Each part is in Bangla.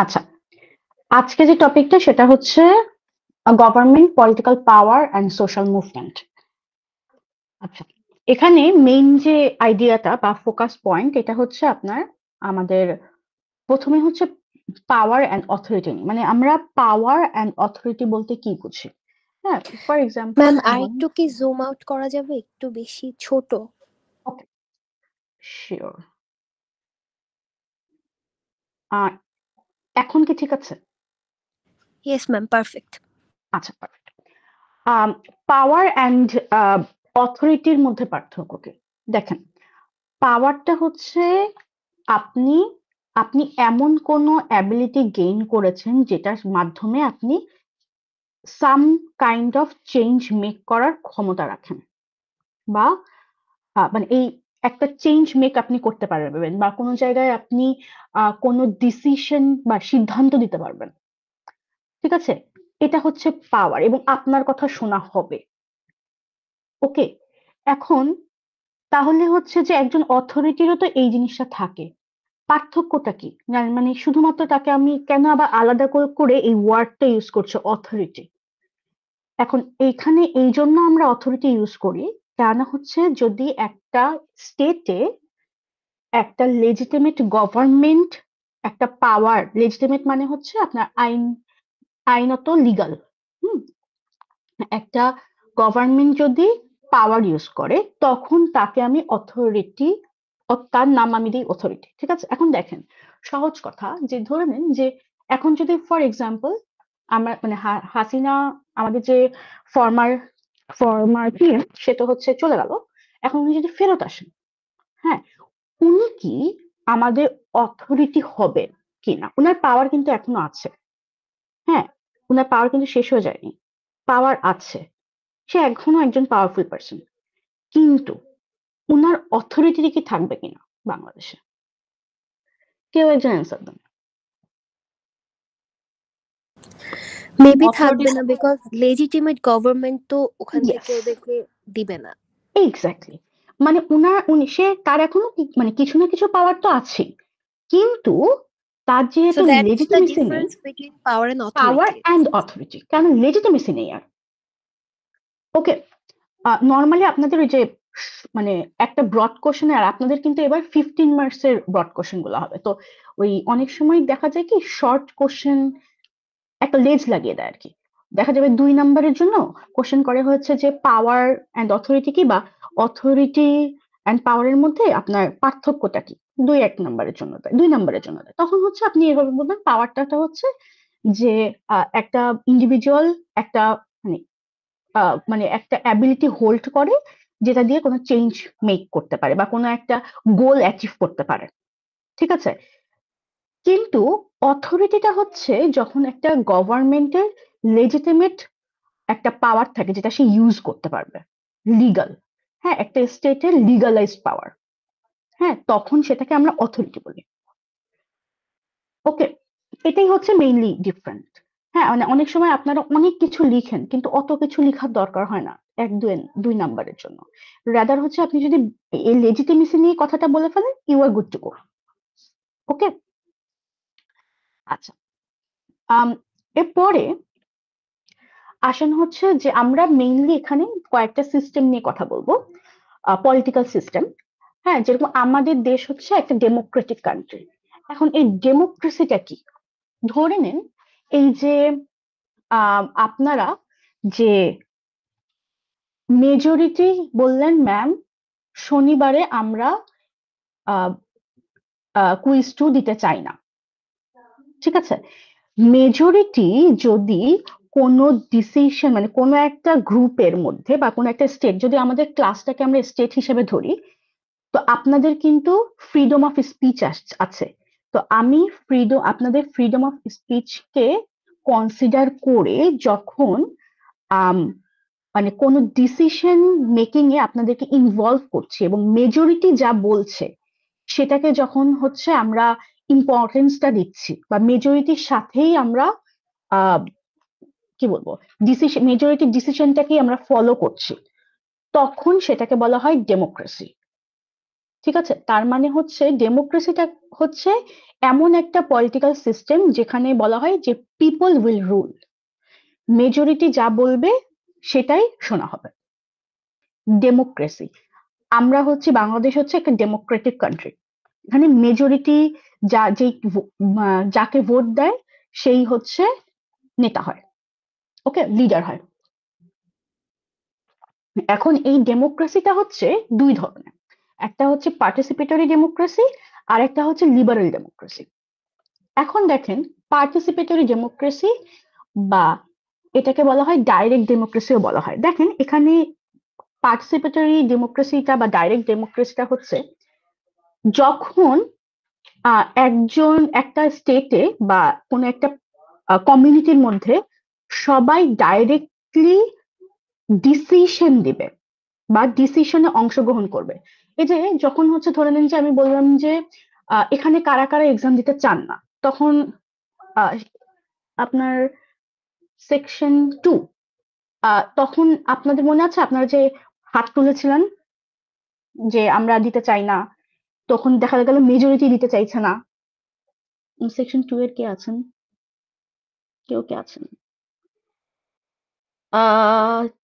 আচ্ছা, আজকে যে টপিকটা সেটা হচ্ছে government, political power and social movement. আচ্ছা, এখানে মেইন যে আইডিয়াটা বা ফোকাস পয়েন্ট এটা হচ্ছে আপনার আমাদের প্রথমে হচ্ছে পাওয়ার অ্যান্ড অথরিটি, মানে আমরা পাওয়ার অ্যান্ড অথরিটি বলতে কি বুঝি। হ্যাঁ, ফর এক্সাম্পল ম্যাম ধরুন, আরেকটু কি জুম আউট করা যাবে, একটু বেশি ছোট? ওকে, শিওর। এখন কি ঠিক আছে? Yes ma'am, perfect. আচ্ছা, পারফেক্ট। পাওয়ার অ্যান্ড অথরিটির মধ্যে পার্থক্য কি? দেখেন, পাওয়ারটা হচ্ছে আপনি আপনি এমন কোনো অ্যাবিলিটি গেইন করেছেন যেটার মাধ্যমে আপনি some kind of change make করার ক্ষমতা রাখেন, বা মানে এই একটা চেঞ্জ মেক আপনি করতে পারবেন, বা কোনো জায়গায় আপনি কোনো ডিসিশন বা সিদ্ধান্ত দিতে পারবেন। ঠিক আছে, এটা হচ্ছে পাওয়ার, এবং আপনার কথা শোনা হবে। ওকে, এখন তাহলে হচ্ছে যে একজন অথরিটিরও তো এই জিনিসটা থাকে। পার্থক্যটা কি? মানে শুধুমাত্র তাকে আমি কেন আবার আলাদা করে এই ওয়ার্ডটা ইউজ করছে অথরিটি? এখন এইখানে এই জন্য আমরা অথরিটি ইউজ করি, কেন হচ্ছে যদি একটা স্টেটে একটা লেজিটিমেট গভর্নমেন্ট, একটা পাওয়ার, লেজিটিমেট মানে হচ্ছে আপনার আইনত লিগাল, হুম, একটা গভর্নমেন্ট যদি পাওয়ার ইউজ করে তখন তাকে আমি অথরিটি, তার নাম আমি দিই অথরিটি। ঠিক আছে, এখন দেখেন সহজ কথা, যে ধরে নিন যে এখন যদি ফর এক্সাম্পল আমরা মানে হাসিনা, আমাদের যে ফর্মার ফর্মার পিএম, সে তো হচ্ছে চলে গেল, এখন উনি যদি ফেরত আসেন, হ্যাঁ, উনি কি আমাদের অথরিটি হবে কিনা? উনার পাওয়ার কিন্তু এখনো আছে, হ্যাঁ, উনার পাওয়ার কিন্তু শেষ হয়ে যায়নি, পাওয়ার আছে, সে এখনো একজন পাওয়ারফুল পার্সন, কিন্তু উনার অথরিটি কি থাকবে কিনা বাংলাদেশে? কেউ একজন অ্যান্সার দেন। মেবি অথরিটি, থাকবে না, বিকজ লেজিটিমেট গভর্নমেন্ট তো ওখান থেকে ইয়েস, ওদেরকে দিবে না। এক্স্যাক্টলি, মানে সে তার এখনো মানে কিছু না কিছু পাওয়ার তো আছে, কিন্তু তার সো যেহেতু দ্যাটস দ্য লেজিটিমেসি নেই, difference between power and power authority. And authority, কারণ লেজিটিমেসি নেই আর। ওকে, নর্মালি আপনাদের ওই যে মানে একটা ব্রড কোশ্চেন, আর আপনাদের কিন্তু এবার 15 মার্কস এর ব্রড কোশ্চেন গুলো হবে, তো ওই অনেক সময় দেখা যায় কি শর্ট কোশ্চেন একটা লেজ লাগিয়ে দেয় আর কি। দেখা যাবে 2 নাম্বারের জন্য কোশ্চেন করে হচ্ছে যে পাওয়ার অ্যান্ড অথরিটি কি, বা অথরিটি অ্যান্ড পাওয়ারের মধ্যে আপনার পার্থক্যটা কি, 1 নাম্বারের জন্য দেয়, 2 নাম্বারের জন্য দেয়, তখন হচ্ছে আপনি এভাবে বলবেন পাওয়ারটা হচ্ছে যে একটা ইন্ডিভিজুয়াল একটা মানে মানে একটা অ্যাবিলিটি হোল্ড করে, যেটা দিয়ে কোনো চেঞ্জ মেক করতে পারে বা কোনো একটা গোল অ্যাচিভ করতে পারে। ঠিক আছে, কিন্তু অথরিটিটা হচ্ছে যখন একটা গভর্নমেন্টের লেজিটিমেট একটা পাওয়ার থাকে যেটা সে ইউজ করতে পারবে, লিগাল, হ্যাঁ, একটা স্টেটের লিগালাইজড পাওয়ার, হ্যাঁ, তখন সেটাকে আমরা অথরিটি বলি। ওকে, এটাই হচ্ছে মেইনলি ডিফারেন্ট। হ্যাঁ, মানে অনেক সময় আপনারা অনেক কিছু লিখেন কিন্তু অত কিছু লিখার দরকার হয় না 1 2 2 নাম্বারের জন্য। রাদার হচ্ছে আপনি যদি এই লেজিটিমেসি নিয়ে কথাটা বলে ফেলেন, you are good to go. Okay, আচ্ছা, আম, এরপরে আসেন হচ্ছে যে আমরা মেইনলি এখানে কয়েকটা সিস্টেম নিয়ে কথা বলবো, পলিটিক্যাল সিস্টেম। হ্যাঁ, যেরকম আমাদের দেশ হচ্ছে একটা ডেমোক্রেটিক কান্ট্রি। এখন এই ডেমোক্রেসিটা কি? ধরে নিন এই যে আপনারা যে মেজরিটি বললেন ম্যাম, শনিবারে আমরা কুইজ 2 দিতে চাই না। ঠিক আছে, মেজরিটি যদি কোনো ডিসিশন মানে কোনো একটা গ্রুপের মধ্যে বা কোনো একটা স্টেট, যদি আমাদের ক্লাসটাকে আমরা স্টেট হিসেবে ধরি, তো আপনাদের কিন্তু ফ্রিডম অফ স্পিচ আছে। তো আমি আপনাদের ফ্রিডম অফ স্পিচকে কনসিডার করে যখন আম, মানে কোনো ডিসিশন মেকিং এ আপনাদেরকে ইনভলভ করছি এবং মেজরিটি যা বলছে সেটাকে যখন হচ্ছে আমরা ইম্পর্টেন্সটা দিচ্ছি, বা মেজরিটির সাথেই আমরা আহ কি বলবো, ডিসিশন, মেজরিটি ডিসিশনটাকেই আমরা ফলো করছি, তখন সেটাকে বলা হয় ডেমোক্রেসি। ঠিক আছে, তার মানে হচ্ছে ডেমোক্রেসিটা হচ্ছে এমন একটা পলিটিক্যাল সিস্টেম যেখানে বলা হয় যে পিপল উইল রুল, মেজরিটি যা বলবে সেটাই শোনা হবে। ডেমোক্রেসি, আমরা হচ্ছে বাংলাদেশ হচ্ছে একটা ডেমোক্রেটিক কান্ট্রি, এখানে মেজরিটি যা যে যাকে ভোট দেয় সেই হচ্ছে নেতা হয়, ওকে, লিডার হয়। এখন এই ডেমোক্রেসিটা হচ্ছে দুই ধরনের, একটা হচ্ছে পার্টিসিপেটরি ডেমোক্রেসি আর একটা হচ্ছে লিবারেল ডেমোক্রেসি। এখন দেখেন, পার্টিসিপেটরি ডেমোক্রেসি বা এটাকে বলা হয় ডাইরেক্ট ডেমোক্রেসিও বলা হয়। দেখেন এখানে পার্টিসিপেটরি ডেমোক্রেসিটা বা ডাইরেক্ট ডেমোক্রেসিটা হচ্ছে যখন একজন একটা স্টেটে বা কোনো একটা কমিউনিটির মধ্যে সবাই ডাইরেক্টলি ডিসিশন দিবে বা ডিসিশনে অংশগ্রহণ করবে। এই যে যখন হচ্ছে ধরে নিন যে আমি বললাম যে এখানে কারা কারা এক্সাম দিতে চান না, তখন আহ, আপনার সেকশন 2, তখন আপনাদের মনে আছে আপনারা যে হাত তুলেছিলেন যে আমরা দিতে চাই না, তখন দেখা গেল মেজরিটি দিতে চাইছে না। সেকশন 2 এর কে আছেন, কেউ কে আছেন?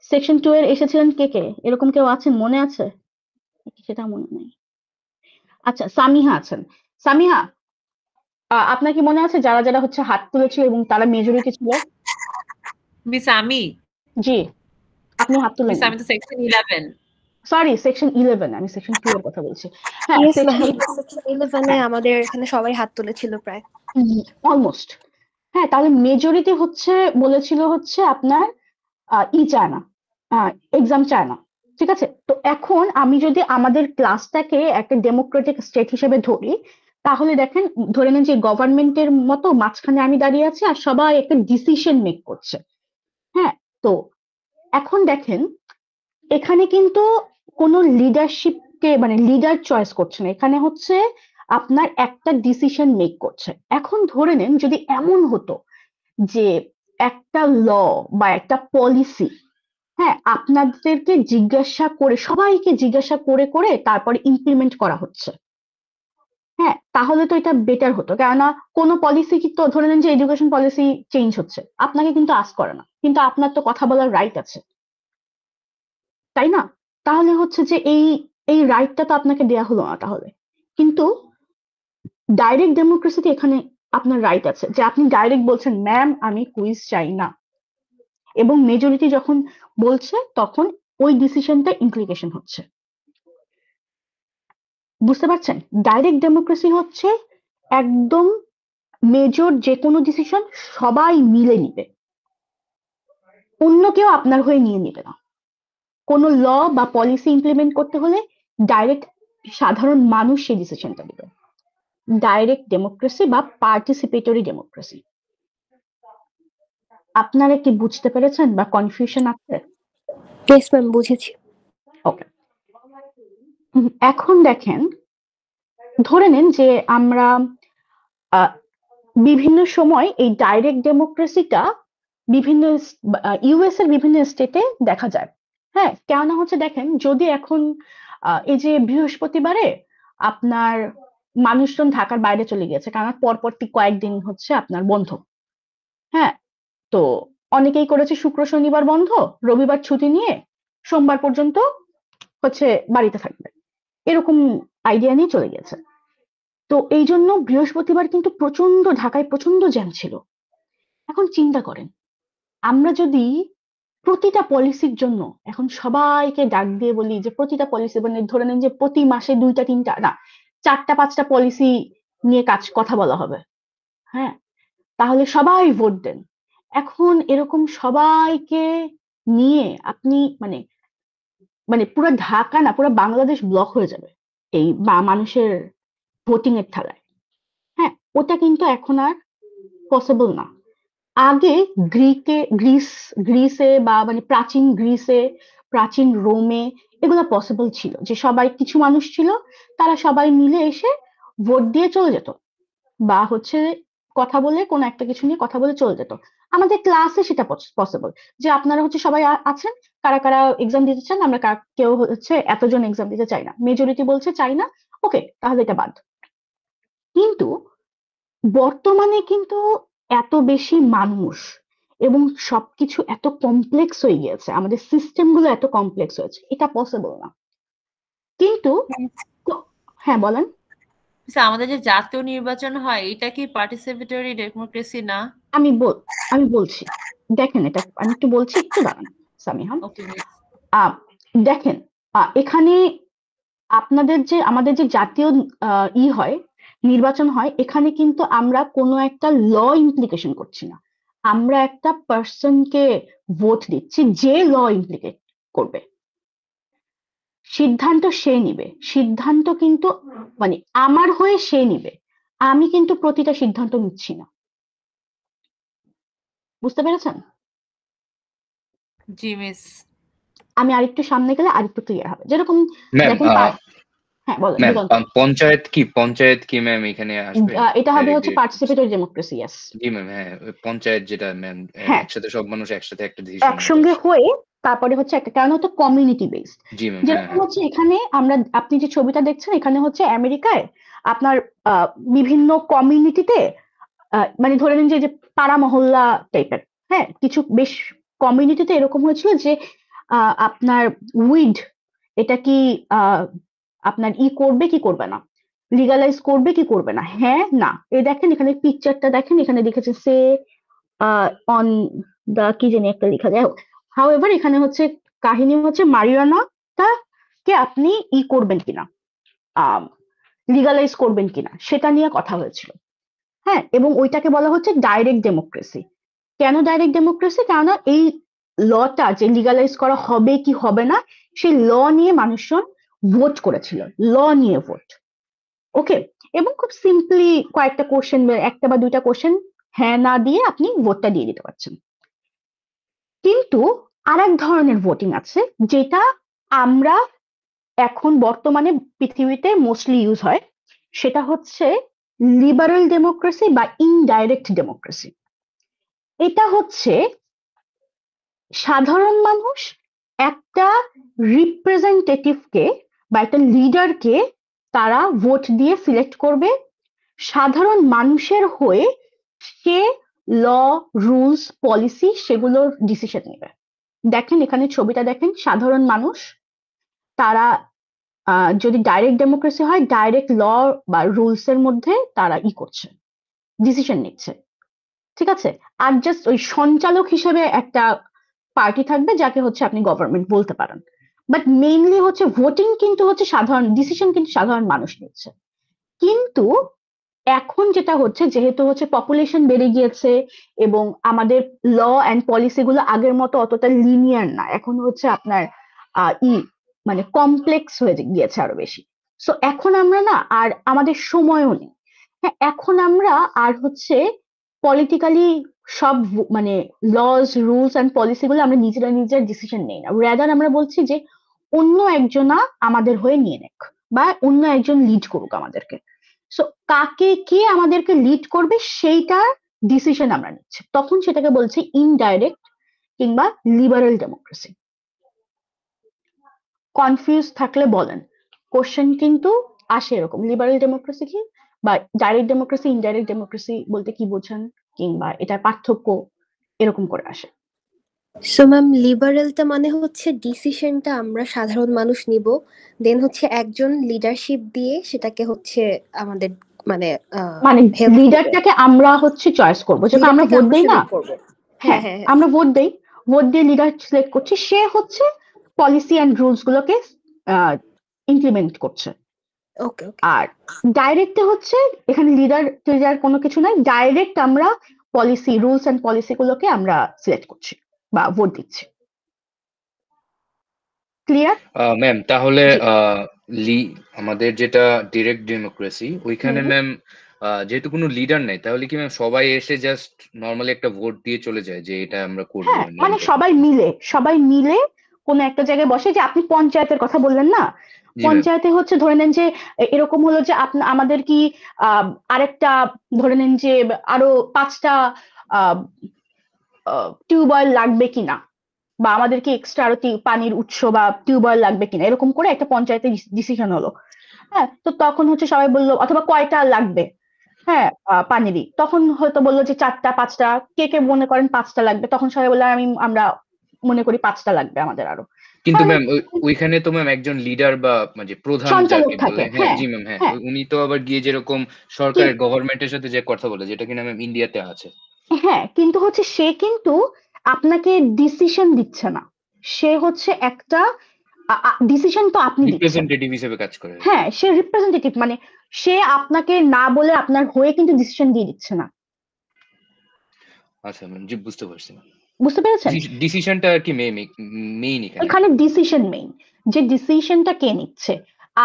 সেকশন 2 এর এসেছিলেন কে কে, এরকম কেউ আছেন, মনে আছে? সেটা মনে নেই। আচ্ছা, সামিহা আছেন। সামিহা, আপনার কি মনে আছে যারা যারা হচ্ছে হাত তুলেছিল এবং তারা মেজরিটি ছিল? মিস আমি জি, আপনি হাত তুলেন মিস না। আমি তো সেকশন 11। সরি, সেকশন 11, আমি সেকশন 2 এর কথা বলছি। হ্যাঁ, ইয়েস ম্যাম, সেকশন, সেকশন 11-এ আমাদের এখানে সবাই হাত তুলেছিল প্রায়। অলমোস্ট। হ্যাঁ, তাহলে মেজরিটি হচ্ছে বলেছিল হচ্ছে আপনার চায় না, এক্সাম চায় না। ঠিক আছে, তো এখন আমি যদি আমাদের ক্লাসটাকে একটা ডেমোক্রেটিক স্টেট হিসেবে ধরি, তাহলে দেখেন, ধরে নেন যে গভর্নমেন্টের মতো মাঝখানে আমি দাঁড়িয়ে আছি আর সবাই একটা ডিসিশন মেক করছে। হ্যাঁ, তো এখন দেখেন এখানে কিন্তু কোনো লিডারশিপকে মানে লিডার চয়েস করছে না, এখানে হচ্ছে আপনার একটা ডিসিশন মেক করছে। এখন ধরে নেন যদি এমন হতো যে একটা ল বা একটা পলিসি, হ্যাঁ, আপনাদেরকে জিজ্ঞাসা করে, সবাইকে জিজ্ঞাসা করে করে তারপরে ইমপ্লিমেন্ট করা হচ্ছে, হ্যাঁ, তাহলে তো এটা বেটার হতো। কেননা কোনো পলিসি তো ধরে নেন যে এডুকেশন পলিসি চেঞ্জ হচ্ছে, আপনাকে কিন্তু আস্ক করে না, কিন্তু আপনার তো কথা বলার রাইট আছে, তাই না? তাহলে হচ্ছে যে এই এই রাইটটা তো আপনাকে দেয়া হলো না তাহলে। কিন্তু ডাইরেক্ট ডেমোক্রেসিতে এখানে আপনার রাইট আছে যে আপনি ডাইরেক্ট বলছেন ম্যাম আমি কুইজ চাই না, এবং মেজরিটি যখন বলছে তখন ওই ডিসিশনটা ইমপ্লিকেশন হচ্ছে। বুঝতে পারছেন? ডাইরেক্ট ডেমোক্রেসি হচ্ছে একদম মেজর যে কোনো ডিসিশন সবাই মিলে নিবে, অন্য কেউ আপনার হয়ে নিয়ে নিবে না। কোনো ল বা পলিসি ইমপ্লিমেন্ট করতে হলে ডাইরেক্ট সাধারণ মানুষ সেই ডিসিশনটা নেবে। ডাইরেক্ট ডেমোক্রেসি বা পার্টিসিপেটরি ডেমোক্রেসি। আপনারা কি বুঝতে পেরেছেন বা কনফিউশন আছে? ইয়েস ম্যাম, বুঝেছি। ওকে, এখন দেখেন, ধরে নিন যে আমরা বিভিন্ন সময় এই ডাইরেক্ট ডেমোক্রেসিটা বিভিন্ন ইউএস এর বিভিন্ন স্টেটে দেখা যায়। হ্যাঁ, কেননা হচ্ছে দেখেন, যদি এখন এই যে বৃহস্পতিবারে আপনার মানুষজন ঢাকার বাইরে চলে গিয়েছে, কারণ পরপরটি কয়েকদিন হচ্ছে আপনার বন্ধ। হ্যাঁ, তো অনেকেই করেছে শুক্র শনিবার বন্ধ, রবিবার ছুটি নিয়ে সোমবার পর্যন্ত হচ্ছে বাড়িতে থাকবে, এরকম আইডিয়া নিয়ে চলে গেছে। তো এই জন্য বৃহস্পতিবার কিন্তু প্রচন্ড ঢাকায় প্রচন্ড জ্যাম ছিল। এখন চিন্তা করেন, আমরা যদি প্রতিটা পলিসির জন্য এখন সবাইকে ডাক দিয়ে বলি যে প্রতিটা পলিসি মানে ধরে নেন যে প্রতি মাসে 2টা 3টা না 4টা 5টা পলিসি নিয়ে কথা বলা হবে, হ্যাঁ, তাহলে সবাই ভোট দেন। এখন এরকম সবাইকে নিয়ে আপনি মানে মানে পুরো ঢাকা না পুরো বাংলাদেশ ব্লক হয়ে যাবে এই মানুষের ভোটিং এর ঠালায়। হ্যাঁ, ওটা কিন্তু এখন আর পসিবল না। আগে গ্রিসে বা মানে প্রাচীন গ্রিসে, প্রাচীন রোমে এগুলো পসিবল ছিল যে সবাই কিছু মানুষ ছিল, তারা সবাই মিলে এসে ভোট দিয়ে চলে যেত, বা হচ্ছে কথা বলে কোনো একটা কিছু নিয়ে কথা বলে চলে যেত। আমাদের ক্লাসে সেটা পসিবল যে আপনারা হচ্ছে সবাই আছেন, কারা কারা এক্সাম দিতে চান, আমরা কেউ হচ্ছে এতজন এক্সাম দিতে চাই না, মেজরিটি বলছে চাই না, ওকে, তাহলে এটা বাদ। কিন্তু বর্তমানে কিন্তু এত বেশি মানুষ এবং সবকিছু এত কমপ্লেক্স হয়ে গিয়েছে, আমাদের সিস্টেম গুলো এত কমপ্লেক্স হয়েছে, এটা পসিবল না। কিন্তু হ্যাঁ বলেন। মিস আমাদের যে জাতীয় নির্বাচন হয় এটা কি পার্টিসিপেটরি ডেমোক্রেসি না? আমি বলছি, দেখেন এটা আমি একটু বলছি, একটু দাঁড়ান সামিহা। ওকে মিস। দেখেন, এখানে আমাদের যে জাতীয় হয়, নির্বাচন হয়, এখানে কিন্তু আমরা কোনো একটা ল ইমপ্লিকেশন করছি না, আমরা একটা পার্সনকে ভোট দিচ্ছি যে ল ইমপ্লিকেট করবে। সিদ্ধান্ত সে নিবে, সিদ্ধান্ত কিন্তু মানে আমার হয়ে সে নিবে, আমি কিন্তু প্রতিটা সিদ্ধান্ত নিচ্ছি না। বুঝতে পেরেছেন? জি মিস। আমি আরেকটু সামনে গেলে আরেকটু ক্লিয়ার হবে। যেরকম ম্যাম দেখেন হ্যাঁ বলেন। ম্যাম দিগন্ত, পঞ্চায়েত কি ম্যাম এখানে আসবে? এটা হবে হচ্ছে পার্টিসিপেটরি ডেমোক্রেসি। ইয়েস, জি ম্যাম, হ্যাঁ ওই পঞ্চায়েত যেটা ম্যাম, হ্যাঁ, একসাথে সব মানুষ একসাথে একটা ডিসিশন নিতে একসঙ্গে আসে। হয়ে তারপরে হচ্ছে একটা, কারণ হচ্ছে কমিউনিটি বেসড। জি ম্যাম, হ্যাঁ যেরকম হ্যাঁ। হচ্ছে এখানে আপনি যে ছবিটা দেখছেন, এখানে হচ্ছে আমেরিকায় আপনার বিভিন্ন কমিউনিটিতে, মানে ধরে নিন যে পাড়া মহল্লা টাইপের, হ্যাঁ, কিছু বেশ কমিউনিটিতে এরকম হয়েছিল যে আপনার উইড, এটা কি আপনার করবে কি করবে না, লিগালাইজ করবে কি করবে না, হ্যাঁ না। এই দেখেন এখানে পিকচারটা দেখেন, এখানে লিখেছে সে অন দা কি জানি একটা লেখা যায়। হাউএভার এখানে হচ্ছে কাহিনী হচ্ছে মারিয়ানাটা কে আপনি করবেন কিনা, লিগালাইজ করবেন কিনা, সেটা নিয়ে কথা হয়েছিল। হ্যাঁ, এবং ওইটাকে বলা হচ্ছে ডাইরেক্ট ডেমোক্রেসি। কেন ডাইরেক্ট ডেমোক্রেসি? কেননা এই লটা যে লিগালাইজ করা হবে কি হবে না, সেই ল নিয়ে মানুষজন ভোট করেছিল, ল নিয়ে ভোট। ওকে, এবং খুব সিম্পলি কয়েকটা কোশ্চেন, একটা বা দুইটা কোশ্চেন হ্যাঁ না দিয়ে আপনি ভোটটা দিয়ে দিতে পারছেন। কিন্তু আরেক ধরনের ভোটিং আছে, যেটা আমরা এখন বর্তমানে পৃথিবীতে মোস্টলি ইউজ হয়, সেটা হচ্ছে লিবারেল ডেমোক্রেসি বা ইনডাইরেক্ট ডেমোক্রেসি। এটা হচ্ছে সাধারণ মানুষ একটা রিপ্রেজেন্টেটিভকে বা একটা লিডারকে তারা ভোট দিয়ে সিলেক্ট করবে, সাধারণ মানুষের হয়ে সে ল, রুলস, পলিসি সেগুলোর ডিসিশন নেবে। দেখেন এখানে ছবিটা দেখেন, সাধারণ মানুষ তারা যদি ডাইরেক্ট ডেমোক্রেসি হয়, ডাইরেক্ট ল বা রুলস এর মধ্যে তারা করছে, ডিসিশন নিচ্ছে, ঠিক আছে। আর জাস্ট ওই সঞ্চালক হিসেবে একটা পার্টি থাকবে যাকে হচ্ছে আপনি গভর্নমেন্ট বলতে পারেন। বাট মেইনলি হচ্ছে ভোটিং কিন্তু হচ্ছে সাধারণ ডিসিশন, কিন্তু সাধারণ মানুষ নিচ্ছে। কিন্তু এখন যেটা হচ্ছে, যেহেতু হচ্ছে পপুলেশন বেড়ে গিয়েছে এবং আমাদের ল অ্যান্ড পলিসি গুলো আগের মতো অতটা লিনিয়ার না, এখন হচ্ছে আপনার মানে কমপ্লেক্স হয়ে গিয়েছে আরো বেশি। সো এখন আমরা না আর আমাদের সময়ও নেই। হ্যাঁ, এখন আমরা আর হচ্ছে পলিটিক্যালি সব মানে লজ, রুলস অ্যান্ড পলিসি গুলো আমরা নিজের ডিসিশন নেই না, রেদার আমরা বলছি যে অন্য একজনা আমাদের হয়ে নিয়ে নেক, বা অন্য একজন লিড করুক আমাদেরকে। সো কে আমাদেরকে লিড করবে সেইটা ডিসিশন আমরা নিচ্ছি, তখন সেটাকে বলছে ইনডাইরেক্ট কিংবা লিবারেল ডেমোক্রেসি। কনফিউজ থাকলে বলেন, কোশ্চেন কিন্তু আসে এরকম, লিবারেল ডেমোক্রেসি কি, বা ডাইরেক্ট ডেমোক্রেসি, ইনডাইরেক্ট ডেমোক্রেসি বলতে কি বোঝেন, কিংবা এটার পার্থক্য, এরকম করে আসে। সো ম্যাম, লিবারেলটা মানে হচ্ছে ডিসিশনটা আমরা সাধারণ মানুষ নিব, দেন হচ্ছে একজন লিডারশিপ দিয়ে সেটাকে হচ্ছে আমাদের মানে মানে হেল্প করবে, লিডারটাকে আমরা হচ্ছে চয়েস করবো, যখন আমরা লিডারটাকে ভোট আমরা দেই না। সিলেক্ট করব। হ্যাঁ হ্যাঁ, হ্যাঁ হ্যাঁ। আমরা ভোট দেই, ভোট দিয়ে লিডার সিলেক্ট করছি, সে হচ্ছে পলিসি অ্যান্ড রুলস গুলোকে ইমপ্লিমেন্ট করছে। ওকে ওকে। আর ডাইরেক্টে হচ্ছে এখানে লিডার কোনো কিছু নাই, ডাইরেক্ট আমরা পলিসি, রুলস অ্যান্ড পলিসি গুলোকে আমরা সিলেক্ট করছি বা ভোট দিচ্ছি। ক্লিয়ার? ম্যাম তাহলে জি। আমাদের যেটা ডিরেক্ট ডেমোক্রেসি, ওইখানে ম্যাম যেহেতু কোনো লিডার নেই, তাহলে কি ম্যাম সবাই এসে জাস্ট নর্মালি একটা ভোট দিয়ে চলে যায় যে এটা আমরা করবো হ্যাঁ, মানে নিয়মটা? সবাই মিলে কোন একটা জায়গায় বসে, যে আপনি পঞ্চায়েতের কথা বললেন না, জি ম্যাম। পঞ্চায়েতে হচ্ছে ধরে নেন যে এরকম হলো যে আমাদের কি আরেকটা ধরে নেন যে আরো 5টা টিউবওয়েল লাগবে কিনা, বা আমাদের কি এক্সট্রা আরো পানির উৎস বা টিউবওয়েল লাগবে কিনা, এরকম করে একটা পঞ্চায়েতে ডিসিশন হলো। হ্যাঁ, তো তখন হচ্ছে সবাই বললো, অথবা কয়টা লাগবে, হ্যাঁ, পানিরই, তখন হয়তো বললো যে 4টা 5টা, কে কে মনে করেন 5টা লাগবে, তখন সবাই বললো আমরা মনে করি 5টা লাগবে আমাদের আরো। কিন্তু তাহলে ম্যাম ওইখানে তো ম্যাম একজন লিডার বা মানে প্রধান সঞ্চালক যাকে থাকে, বলে, হ্যাঁ হ্যাঁ জি ম্যাম, হ্যাঁ হ্যাঁ। উনি তো আবার গিয়ে যেরকম সরকারের গভর্নমেন্টের সাথে যে কথা বলে, যেটা কিনা ম্যাম ইন্ডিয়াতে আছে। হ্যাঁ, কিন্তু হচ্ছে সে কিন্তু আপনাকে ডিসিশন দিচ্ছে না, সে হচ্ছে একটা ডিসিশন তো আপনি দিচ্ছেন। রিপ্রেজেন্টেটিভ হিসেবে কাজ করে। হ্যাঁ, সে রিপ্রেজেন্টেটিভ, মানে সে আপনাকে না বলে আপনার হয়ে কিন্তু ডিসিশন দিয়ে দিচ্ছে না। আচ্ছা ম্যাম, জি বুঝতে পারছি। বুঝতে পেরেছেন? ডিসিশনটা আর কি মেইন এখানে। এখানে ডিসিশন মেইন, যে ডিসিশনটা কে নিচ্ছে,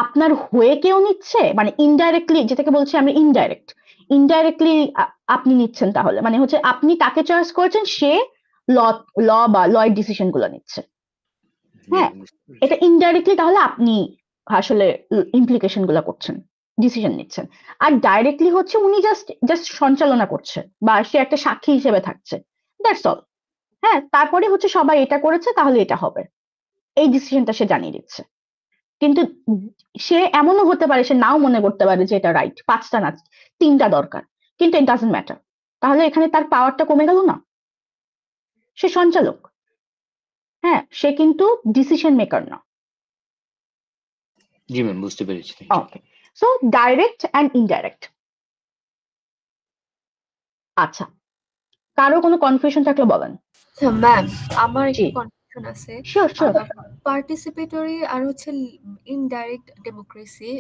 আপনার হয়ে কেউ নিচ্ছে, মানে ইনডাইরেক্টলি, যেটাকে বলছি আমি ইনডাইরেক্টলি আপনি নিচ্ছেন, তাহলে মানে হচ্ছে আপনি তাকে চয়েস করেছেন, সে ল ল বা লয়ের ডিসিশন গুলো নিচ্ছে। হ্যাঁ, এটা ইনডাইরেক্টলি তাহলে আপনি আসলে ইমপ্লিকেশন গুলো করছেন, ডিসিশন নিচ্ছেন। আর ডাইরেক্টলি হচ্ছে উনি জাস্ট সঞ্চালনা করছে, বা সে একটা সাক্ষী হিসেবে থাকছে, দ্যাটস অল। হ্যাঁ, তারপরে হচ্ছে সবাই এটা করেছে তাহলে এটা হবে, এই ডিসিশনটা সে জানিয়ে দিচ্ছে। কিন্তু সে এমনও হতে পারে, সে নাও মনে করতে পারে যে এটা রাইট, 5টা না 3টা দরকার, কিন্তু ইট ডাজন্ট ম্যাটার। তাহলে এখানে তার পাওয়ারটা কমে গেল না? সে সঞ্চালক, হ্যাঁ, সে কিন্তু ডিসিশন মেকার না। জি ম্যাম, বুঝতে পেরেছি। ওকে, সো ডাইরেক্ট অ্যান্ড ইনডাইরেক্ট। আচ্ছা, কারো কোনো কনফিউশন থাকলে বলেন। ম্যাম, আমার জি, একটু কনফিউশন আছে। Sure sure. পার্টিসিপেটরি আর হচ্ছে ইনডাইরেক্ট ডেমোক্রেসি,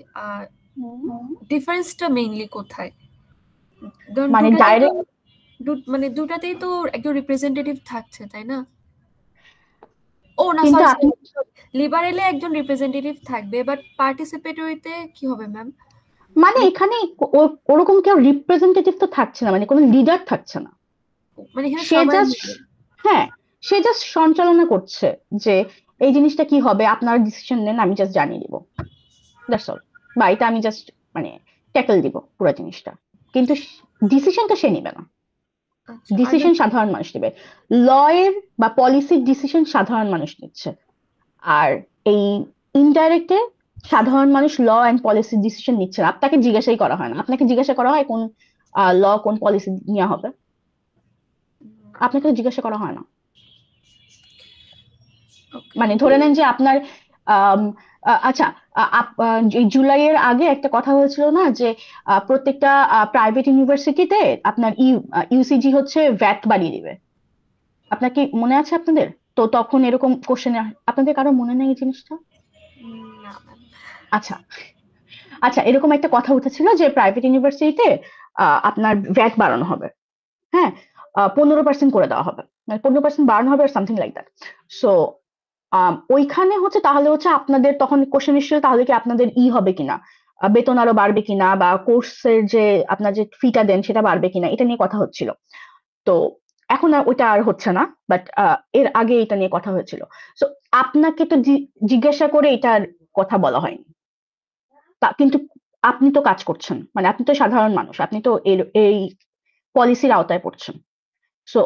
ডিফারেন্সটা মেইনলি কোথায়? মানে ডাইরেক্ট, মানে দুটাতেই তো একজন রিপ্রেজেন্টেটিভ থাকছে, তাই না? ও না, কিন্তু সরি, আপনি লিবারেলে একজন রিপ্রেজেন্টেটিভ থাকবে, বাট পার্টিসিপেটরিতে কি হবে ম্যাম? মানে এখানে ওরকম কেউ রিপ্রেজেন্টেটিভ তো থাকছে না, মানে কোনো লিডার থাকছে না, মানে এখানে সে সবাই জাস্ট, হ্যাঁ, সে জাস্ট সঞ্চালনা করছে যে এই জিনিসটা কি হবে, আপনারা ডিসিশন নেন, আমি জাস্ট জানিয়ে দিব, দ্যাটস অল। বা এটা আমি জাস্ট মানে ট্যাকল দিব পুরো জিনিসটা, কিন্তু ডিসিশনটা সে নিবে না। ডিসিশন সাধারণ মানুষ নেবে, লয়ের বা পলিসির ডিসিশন সাধারণ মানুষ নিচ্ছে। আর এই ইনডাইরেক্টে সাধারণ মানুষ ল এন্ড পলিসি ডিসিশন নিচ্ছে না, আপনাকে জিজ্ঞাসাই করা হয় না। আপনাকে জিজ্ঞাসা করা হয় কোন ল কোন পলিসি নেওয়া হবে, আপনাকে তো জিজ্ঞাসা করা হয় না। মানে ধরে নেন যে আপনার আচ্ছা, জুলাইয়ের আগে একটা কথা হয়েছিল না, যে প্রত্যেকটা প্রাইভেট ইউনিভার্সিটিতে আপনার ইউসিজি হচ্ছে ভ্যাট বাড়িয়ে দিবে, আপনার কি মনে আছে আপনাদের? তো তখন এরকম কোশ্চেন, আপনাদের কারো মনে নেই এই জিনিসটা? আচ্ছা আচ্ছা, এরকম একটা কথা উঠেছিল যে প্রাইভেট ইউনিভার্সিটিতে আপনার ভ্যাট বাড়ানো হবে, হ্যাঁ, 15% করে দেওয়া হবে, মানে 15% বাড়ানো হবে, সামথিং লাইক দ্যাট। সো ওইখানে হচ্ছে তাহলে হচ্ছে আপনাদের তখন কোশ্চেন এসেছিল, তাহলে কি আপনাদের হবে কিনা, বেতন আরো বাড়বে কিনা, বা কোর্সের যে আপনার যে ফিটা দেন সেটা বাড়বে কিনা, এটা নিয়ে কথা হচ্ছিল। তো এখন ওইটা আর হচ্ছে না, বাট এর আগে এটা নিয়ে কথা হয়েছিল। সো আপনাকে তো জিজ্ঞাসা করে এটার কথা বলা হয়নি, কিন্তু আপনি তো কাজ করছেন, মানে আপনি তো সাধারণ মানুষ, আপনি তো এই পলিসির আওতায় পড়ছেন। সো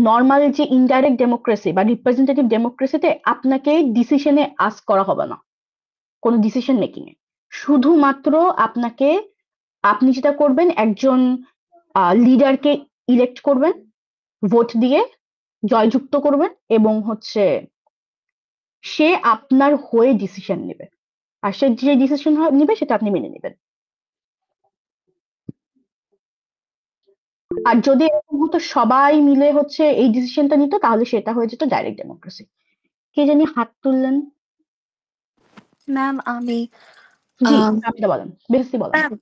নর্মাল যে ইনডাইরেক্ট ডেমোক্রেসি বা রিপ্রেজেন্টেটিভ ডেমোক্রেসিতে আপনাকে ডিসিশনে আস্ক করা হবে না, কোনো ডিসিশন মেকিং এ। শুধুমাত্র আপনি যেটা করবেন, একজন লিডারকে ইলেক্ট করবেন, ভোট দিয়ে জয়যুক্ত করবেন, এবং হচ্ছে সে আপনার হয়ে ডিসিশন নেবে, আর সে যে ডিসিশন নেবে সেটা আপনি মেনে নেবেন। আর যদি এরকম হতো সবাই মিলে হচ্ছে এই ডিসিশনটা নিত, তাহলে সেটা হয়ে যেত ডাইরেক্ট ডেমোক্রেসি। কে জানি হাত তুললেন? ম্যাম, আমি জি, আপনি বলেন, বেশি বলেন। ম্যাম,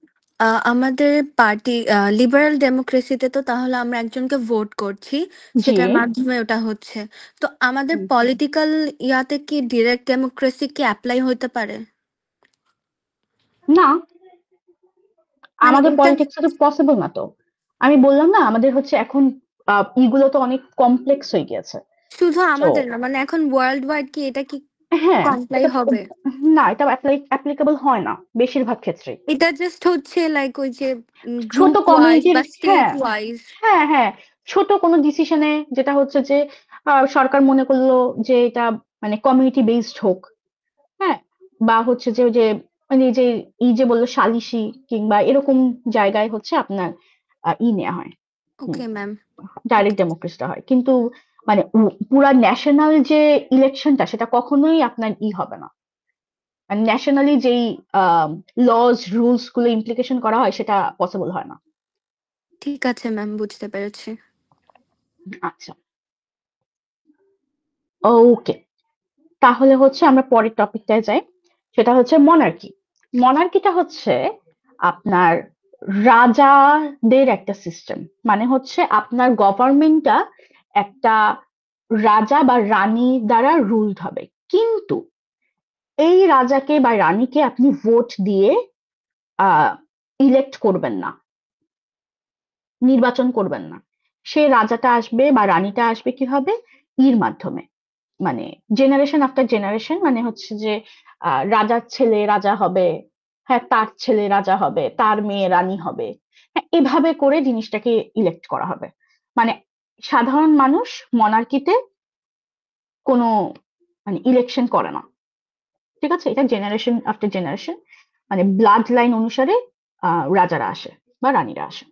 আমাদের পার্টি লিবারাল ডেমোক্রেসিতে তো তাহলে আমরা একজনকে ভোট করছি, জি, সেটার মাধ্যমে ওটা হচ্ছে। তো আমাদের পলিটিক্যাল ইয়াতে কি ডিরেক্ট ডেমোক্রেসি কি অ্যাপ্লাই হতে পারে? না, মানে আমাদের এটা পলিটিক্সে তো পসিবল না। তো আমি বললাম না, আমাদের হচ্ছে এখন ইগুলো তো অনেক কমপ্লেক্স হয়ে গিয়েছে। শুধু তো আমাদের না, মানে এখন ওয়ার্ল্ড ওয়াইড কি এটা কি হ্যাঁ, অ্যাপ্লাই এটা হবে? না, এটা অ্যাপ্লিকেবল হয় না বেশিরভাগ ক্ষেত্রে। এটা জাস্ট হচ্ছে লাইক ওই যে ছোট গ্রুপ ওয়াইজ কমিউনিটির, বা স্টেট হ্যাঁ ওয়াইজ। হ্যাঁ হ্যাঁ, ছোট কোনো ডিসিশনে, যেটা হচ্ছে যে সরকার মনে করলো যে এটা মানে কমিউনিটি বেসড হোক, হ্যাঁ, বা হচ্ছে যে ওই যে মানে যে যে বললো সালিসি কিংবা এরকম জায়গায় হচ্ছে আপনার নেওয়া হয়, ওকে ম্যাম। ডাইরেক্ট ডেমোক্রেসিটা হয়। কিন্তু মানে পুরা ন্যাশনাল যে ইলেকশনটা সেটা কখনোই আপনার হবে না। মানে ন্যাশনালি যেই লজ রুলস গুলো ইমপ্লিকেশন করা হয় সেটা পসিবল হয় না। ঠিক আছে ম্যাম, বুঝতে পেরেছি। আচ্ছা, ওকে, তাহলে হচ্ছে আমরা পরের টপিকটায় যাই, সেটা হচ্ছে মনার্কি। মনার্কিটা হচ্ছে আপনার রাজাদের একটা সিস্টেম, মানে হচ্ছে আপনার গভর্নমেন্টটা একটা রাজা বা রানী দ্বারা রুলড হবে, কিন্তু এই রাজাকে বা রানীকে আপনি ভোট দিয়ে ইলেক্ট করবেন না, নির্বাচন করবেন না। সে রাজাটা আসবে বা রানীটা আসবে কিভাবে, মাধ্যমে, মানে জেনারেশন আফটার জেনারেশন, মানে হচ্ছে যে রাজার ছেলে রাজা হবে, হ্যাঁ তার ছেলে রাজা হবে, তার মেয়ে রানী হবে, হ্যাঁ এভাবে করে জিনিসটাকে ইলেক্ট করা হবে। মানে সাধারণ মানুষ মনার্কিতে কোনো মানে ইলেকশন করে না, ঠিক আছে? এটা জেনারেশন আফটার জেনারেশন, মানে ব্লাড লাইন অনুসারে রাজারা আসে বা রানীরা আসে।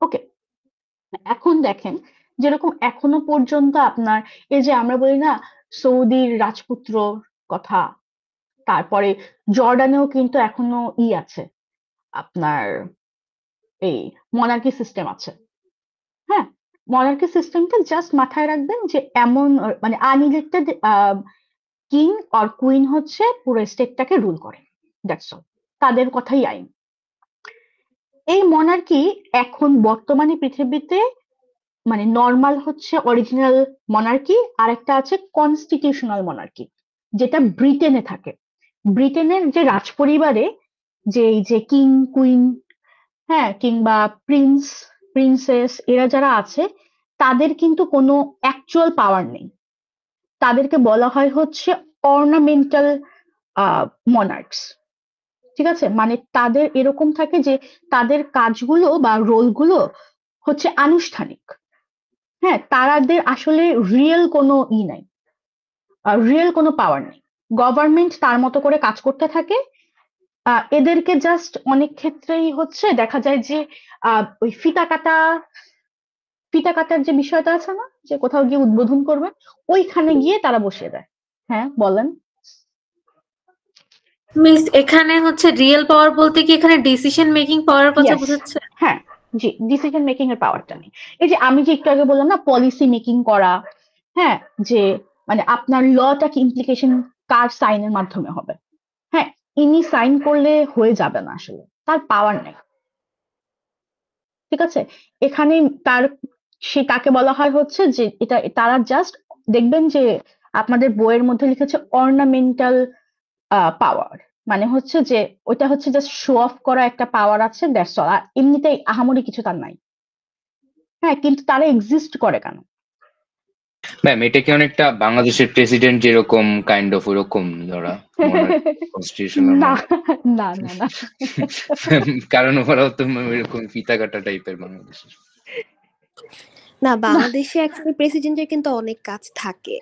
ওকে, এখন দেখেন যেরকম এখনো পর্যন্ত আপনার এই যে আমরা বলি না সৌদির রাজপুত্র কথা, তারপরে জর্ডানেও কিন্তু এখনো আছে আপনার এই মনার্কি সিস্টেম আছে। হ্যাঁ, মনার্কি সিস্টেমটা জাস্ট মাথায় রাখবেন যে এমন মানে আনইলেক্টেড কিং অর কুইন হচ্ছে পুরো স্টেটটাকে রুল করে, দ্যাটস অল, তাদের কথাই আইন। এই মনার্কি এখন বর্তমানে পৃথিবীতে মানে নর্মাল হচ্ছে অরিজিনাল মনার্কি, আর একটা আছে কনস্টিটিউশনাল মনার্কি, যেটা ব্রিটেনে থাকে। ব্রিটেনের যে রাজ পরিবারে যে এই যে কিং কুইন, হ্যাঁ, কিংবা প্রিন্স প্রিন্সেস এরা যারা আছে তাদের কিন্তু কোনো অ্যাকচুয়াল পাওয়ার নেই, তাদেরকে বলা হয় হচ্ছে অর্নামেন্টাল মনার্কস, ঠিক আছে? মানে তাদের এরকম থাকে যে তাদের কাজগুলো বা রোলগুলো হচ্ছে আনুষ্ঠানিক, হ্যাঁ, তাদের আসলে রিয়েল কোনো নাই, রিয়েল কোনো পাওয়ার নেই। গভর্নমেন্ট তার মতো করে কাজ করতে থাকে। এদেরকে জাস্ট অনেক ক্ষেত্রেই হচ্ছে দেখা যায় যে ওই ফিতা কাটার যে বিষয়টা আছে না, যে কোথাও গিয়ে উদ্বোধন করবে, ওইখানে গিয়ে তারা বসিয়ে দেয়। হ্যাঁ বলেন। মিস, এখানে হচ্ছে রিয়েল পাওয়ার বলতে কি এখানে ডিসিশন মেকিং পাওয়ার কথা Yes, বোঝাচ্ছে? হ্যাঁ, জি, ডিসিশন মেকিং এর পাওয়ারটা নেই। এই যে আমি যে একটু আগে বললাম না পলিসি মেকিং করা, হ্যাঁ, যে মানে আপনার লটাকে ইমপ্লিকেশন কার সাইনের মাধ্যমে হবে, হ্যাঁ, ইনি সাইন করলে হয়ে যাবে না, আসলে তার পাওয়ার নেই, ঠিক আছে? এখানে তার তাকে বলা হয় হচ্ছে যে এটা তারা জাস্ট দেখবেন যে আপনাদের বইয়ের মধ্যে লিখেছে অর্নামেন্টাল পাওয়ার, মানে হচ্ছে যে ওইটা হচ্ছে জাস্ট শো অফ করা একটা পাওয়ার আছে, দ্যাটস অল, আর এমনিতেই আহামরি কিছু তার নাই। হ্যাঁ, কিন্তু তারা এক্সিস্ট করে কেন? ম্যাম, এটা কি অনেকটা বাংলাদেশের প্রেসিডেন্ট যেরকম কাইন্ড অফ ওরকম ধরা কনস্টিটিউশনাল না না না না, কারণ ওরাও তো এরকম ফিতা কাটা টাইপের বাংলাদেশের। না, না, বাংলাদেশে অ্যাকচুয়ালি প্রেসিডেন্টের কিন্তু অনেক কাজ থাকে,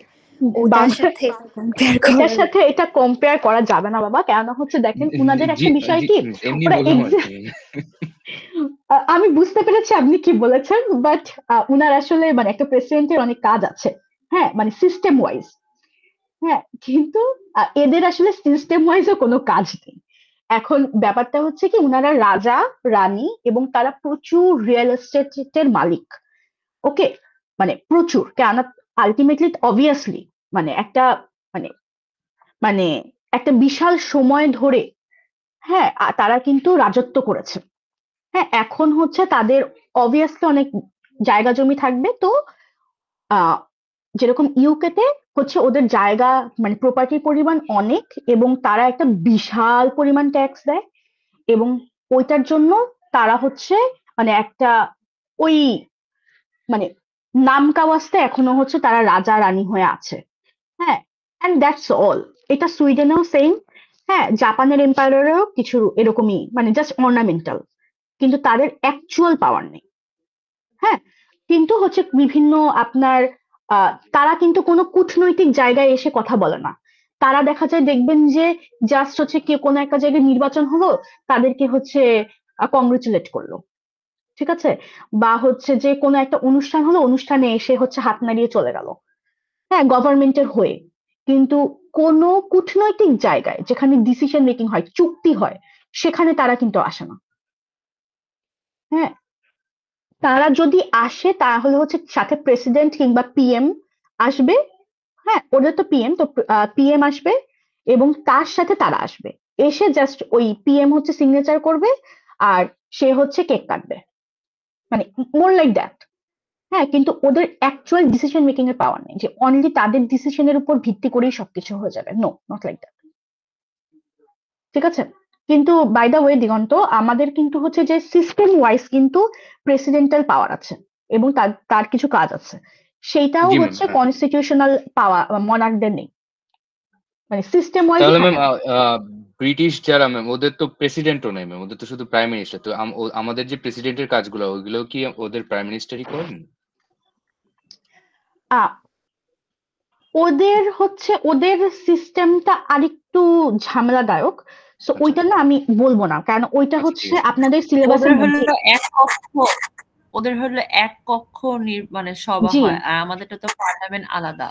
ওটার বাংলা- সাথে compare এটার করা সাথে এটা কম্পেয়ার করা যাবে না বাবা, কেন হচ্ছে দেখেন উনাদের একটা বিষয় কি, এমনি ওরা বললাম আর কি। আমি বুঝতে পেরেছি আপনি কি বলেছেন, বাট উনার আসলে মানে একটা প্রেসিডেন্টের অনেক কাজ আছে, হ্যাঁ, মানে সিস্টেম ওয়াইজ, হ্যাঁ, কিন্তু এদের আসলে সিস্টেম ওয়াইজও কোনো কাজ নেই। এখন ব্যাপারটা হচ্ছে কি উনারা রাজা রানী এবং তারা প্রচুর রিয়েল এস্টেটের মালিক। ওকে, মানে প্রচুর, কেন আলটিমেটলি অবভিয়াসলি মানে একটা মানে মানে একটা বিশাল সময় ধরে, হ্যাঁ, তারা কিন্তু রাজত্ব করেছে। হ্যাঁ, এখন হচ্ছে তাদের অবভিয়াসলি অনেক জায়গা জমি থাকবে, তো আহ যেরকম ইউকেতে হচ্ছে ওদের জায়গা মানে প্রপার্টির পরিমাণ অনেক, এবং তারা একটা বিশাল পরিমাণ ট্যাক্স দেয়, এবং ওইটার জন্য তারা হচ্ছে মানে একটা ওই মানে নামকাওয়াস্তে এখনো হচ্ছে তারা রাজা রানী হয়ে আছে। হ্যাঁ, অ্যান্ড দ্যাটস অল। এটা সুইডেনেও সেম, হ্যাঁ, জাপানের এম্পায়ারেরও কিছু এরকমই, মানে জাস্ট অর্নামেন্টাল, কিন্তু তাদের অ্যাকচুয়াল পাওয়ার নেই। হ্যাঁ, কিন্তু হচ্ছে বিভিন্ন আপনার তারা কিন্তু কোনো কূটনৈতিক জায়গায় এসে কথা বলে না। তারা দেখা যায় দেখবেন যে জাস্ট হচ্ছে কেউ কোনো একটা জায়গায় নির্বাচন হলো, তাদেরকে হচ্ছে কংগ্রেচুলেট করলো, ঠিক আছে, বা হচ্ছে যে কোনো একটা অনুষ্ঠান হলো, অনুষ্ঠানে এসে হচ্ছে হাত নাড়িয়ে চলে গেল, হ্যাঁ, গভর্নমেন্টের হয়ে। কিন্তু কোনো কূটনৈতিক জায়গায় যেখানে ডিসিশন মেকিং হয়, চুক্তি হয়, সেখানে তারা কিন্তু আসে না। হ্যাঁ, তারা যদি আসে তাহলে হচ্ছে সাথে প্রেসিডেন্ট কিংবা পিএম আসবে। হ্যাঁ, ওদের তো পিএম, তো পিএম আসবে এবং তার সাথে তারা আসবে, এসে জাস্ট ওই পিএম হচ্ছে সিগনেচার করবে আর সে হচ্ছে কেক কাটবে, মানে মোর লাইক দ্যাট। হ্যাঁ, কিন্তু ওদের অ্যাকচুয়াল ডিসিশন মেকিং এর পাওয়ার নেই যে অনলি তাদের ডিসিশনের উপর ভিত্তি করেই সবকিছু হয়ে যাবে। নো, নট লাইক দ্যাট, ঠিক আছে। কিন্তু বাই দ্য ওয়ে দিগন্ত, আমাদের কিন্তু হচ্ছে যে সিস্টেম ওয়াইজ কিন্তু প্রেসিডেন্টাল পাওয়ার আছে এবং তার তার কিছু কাজ আছে, সেইটাও জি ম্যাম। হচ্ছে কনস্টিটিউশনাল পাওয়ার মনার্কদের নেই, মানে সিস্টেম ওয়াইজ তাহলে ম্যাম থাকে। ব্রিটিশ যারা ম্যাম, ওদের তো প্রেসিডেন্টও নেই ম্যাম, ওদের তো শুধু প্রাইম মিনিস্টার। তো আমাদের যে প্রেসিডেন্টের কাজগুলো, ওইগুলো কি ওদের প্রাইম মিনিস্টারই করেন? আহ ওদের হচ্ছে ওদের সিস্টেমটা আরেকটু ঝামেলাদায়ক, সো আচ্ছা ওইটা না আমি বলবো না, কারণ ওইটা আচ্ছা, হচ্ছে ঠিক আছে। আপনাদের ওদের সিলেবাসের মধ্যে। হলো এক কক্ষ, ওদের হলো এক কক্ষ মানে সভা জি, হয়, আর আমাদেরটা তো পার্লামেন্ট আলাদা।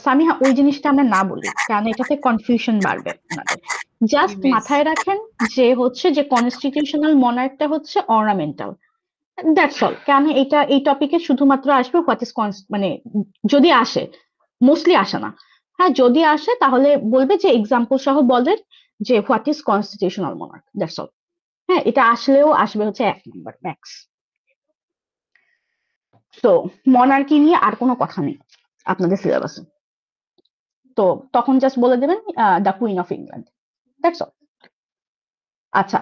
সামিহা, ওই জিনিসটা আমরা না বলি, কারণ এটাতে কনফিউশন বাড়বে আপনাদের। জি জাস্ট মিস। মাথায় রাখেন যে হচ্ছে যে কনস্টিটিউশনাল মনার্কটা হচ্ছে অর্নামেন্টাল, দ্যাটস অল। কারণ এটা এই টপিকে শুধুমাত্র আসবে হোয়াট ইজ মানে যদি আসে, মোস্টলি আসে না। হ্যাঁ, যদি আসে তাহলে বলবে যে এক্সাম্পল সহ বলেন যে what is constitutional monarch, that's all. হ্যাঁ, এটা আসলেও আসবে হচ্ছে 1 নম্বর ম্যাক্স। তো মনার্কি নিয়ে আর কোনো কথা নেই আপনাদের সিলেবাসে, তো তখন জাস্ট বলে দেবেন the queen of England, that's all. আচ্ছা,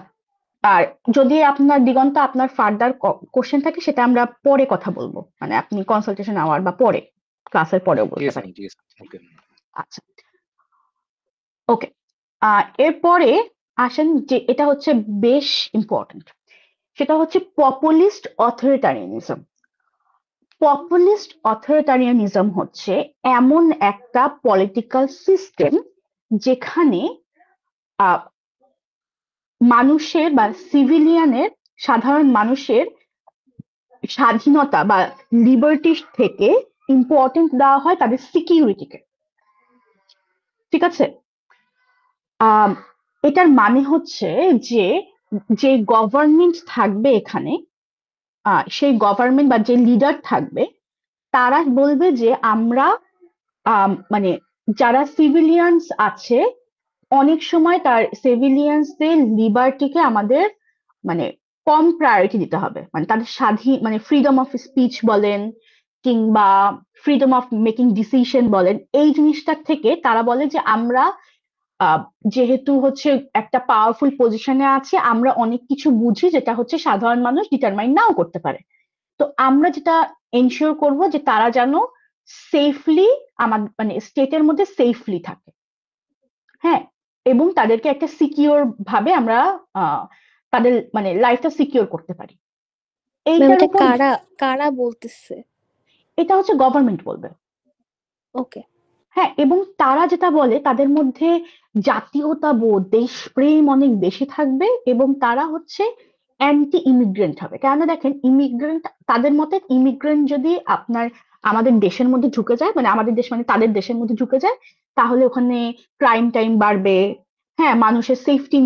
আর যদি আপনার দিগন্ত আপনার ফার্দার কোশ্চেন থাকে সেটা আমরা পরে কথা বলবো, মানে আপনি কনসালটেশন আওয়ার বা পরে ক্লাসের পরেও ঠিক বলতে আছে পারেন। ম্যাম, ঠিক আছে, ওকে। আচ্ছা, ওকে। এরপরে আসেন যে এটা হচ্ছে বেশ ইম্পর্টেন্ট, সেটা হচ্ছে পপুলিস্ট অথরিটারিয়ানিজম। পপুলিস্ট অথরিটারিয়ানিজম হচ্ছে এমন একটা পলিটিক্যাল সিস্টেম যেখানে আহ, মানুষের বা সিভিলিয়ানের, সাধারণ মানুষের স্বাধীনতা বা লিবার্টি থেকে ইম্পর্টেন্স দেওয়া হয় তাদের সিকিউরিটিকে, ঠিক আছে। আহ এটার মানে হচ্ছে যে যে গভর্নমেন্ট থাকবে এখানে, সেই গভর্নমেন্ট বা যে লিডার থাকবে, তারা বলবে যে আমরা মানে যারা সিভিলিয়ানস আছে, অনেক সময় তার সিভিলিয়ানসদের লিবার্টিকে আমাদের মানে কম প্রায়োরিটি দিতে হবে, মানে তাদের স্বাধীন, মানে ফ্রিডম অফ স্পিচ বলেন কিংবা ফ্রিডম অফ মেকিং ডিসিশন বলেন, এই জিনিসটার থেকে তারা বলে যে আমরা আহ, যেহেতু হচ্ছে একটা পাওয়ারফুল পজিশনে আছে, আমরা অনেক কিছু বুঝি যেটা হচ্ছে সাধারণ মানুষ ডিটারমাইন নাও করতে পারে। তো আমরা যেটা এনশিওর করব যে তারা যেন সেফলি আমাদের মানে স্টেটের মধ্যে সেফলি থাকে, হ্যাঁ, এবং তাদেরকে একটা সিকিউর ভাবে আমরা আহ, তাদের মানে লাইফটা সিকিউর করতে পারি, ম্যাম এইটার এটা উপর। কারা কারা বলতেছে? এটা হচ্ছে গভর্নমেন্ট বলবে। ওকে। হ্যাঁ, এবং তারা যেটা বলে তাদের মধ্যে জাতীয়তাবোধ, দেশপ্রেম অনেক বেশি থাকবে এবং তারা হচ্ছে অ্যান্টি ইমিগ্রেন্ট হবে। কেননা দেখেন, ইমিগ্রেন্ট তাদের মতে, ইমিগ্রেন্ট যদি আপনার আমাদের দেশের মধ্যে ঢুকে যায়, মানে আমাদের দেশ মানে তাদের দেশের মধ্যে ঢুকে যায়, তাহলে ওখানে ক্রাইম টাইম বাড়বে। হ্যাঁ, মানুষের সেফটি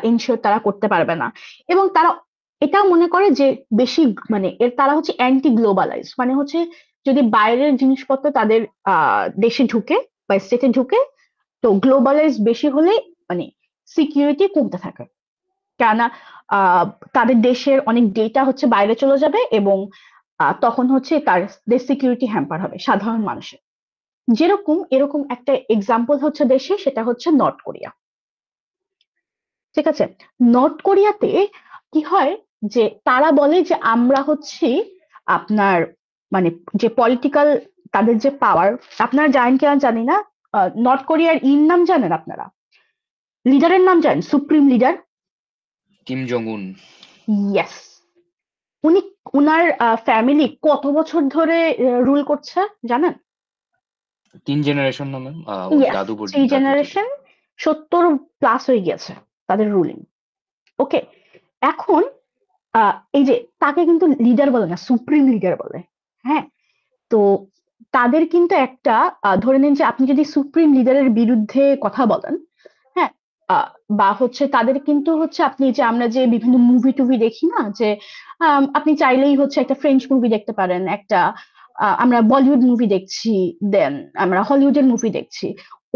এনশিওর তারা করতে পারবে না। এবং তারা এটাও মনে করে যে বেশি মানে তারা হচ্ছে অ্যান্টি গ্লোবালাইজ, মানে হচ্ছে যদি বাইরের জিনিসপত্র তাদের দেশে ঢুকে বা স্টেটে ঢুকে, তো গ্লোবালাইজ বেশি হলে মানে সিকিউরিটি কমতে থাকে। কেননা আহ, তাদের দেশের অনেক ডেটা হচ্ছে বাইরে চলে যাবে এবং তখন হচ্ছে তাদের সিকিউরিটি হ্যাম্পার হবে সাধারণ মানুষের। যেরকম এরকম একটা এক্সাম্পল হচ্ছে দেশে, সেটা হচ্ছে নর্থ কোরিয়া, ঠিক আছে। নর্থ কোরিয়াতে কি হয় যে তারা বলে যে আমরা হচ্ছে আপনার মানে যে পলিটিক্যাল তাদের যে পাওয়ার, আপনারা জানেন কিনা জানি না, নর্থ কোরিয়ার নাম জানেন আপনারা? লিডারের নাম জানেন? Supreme leader? কিম জং উন। ইয়েস, উনি উনার ফ্যামিলি কত বছর ধরে রুল করছে জানেন? 3 জেনারেশন না ম্যাম, ওর ইয়েস, দাদু 3 দাদু থেকে। জেনারেশন, 70+ হয়ে গেছে তাদের রুলিং। ওকে, এখন এই যে তাকে কিন্তু লিডার বলে না, সুপ্রিম লিডার বলে। হ্যাঁ, তো তাদের কিন্তু একটা ধরে নিন যে আপনি যদি সুপ্রিম লিডারের বিরুদ্ধে কথা বলেন, হ্যাঁ, বা হচ্ছে তাদের কিন্তু হচ্ছে আপনি যে আমরা যে বিভিন্ন মুভি টুভি দেখি না, যে আপনি চাইলেই হচ্ছে একটা ফ্রেঞ্চ মুভি দেখতে পারেন, একটা আমরা বলিউড মুভি দেখছি, দেন আমরা হলিউডের মুভি দেখছি।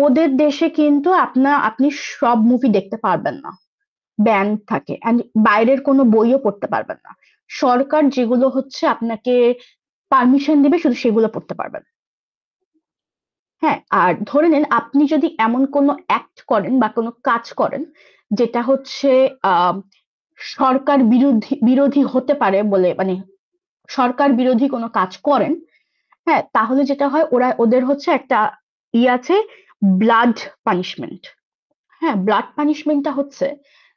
ওদের দেশে কিন্তু আপনি সব মুভি দেখতে পারবেন না, ব্যান থাকে, and বাইরের কোনো বইও পড়তে পারবেন না। সরকার যেগুলো হচ্ছে আপনাকে পারমিশন দিবে শুধু সেগুলো পড়তে পারবেন। হ্যাঁ, আর ধরে নিন আপনি যদি এমন কোনো অ্যাক্ট করেন বা কোনো কাজ করেন যেটা হচ্ছে আহ সরকার বিরোধী বিরোধী হতে পারে বলে, মানে সরকার বিরোধী কোনো কাজ করেন, হ্যাঁ, তাহলে যেটা হয় ওদের হচ্ছে একটা আছে, ব্লাড পানিশমেন্ট। হ্যাঁ, ব্লাড পানিশমেন্টটা হচ্ছে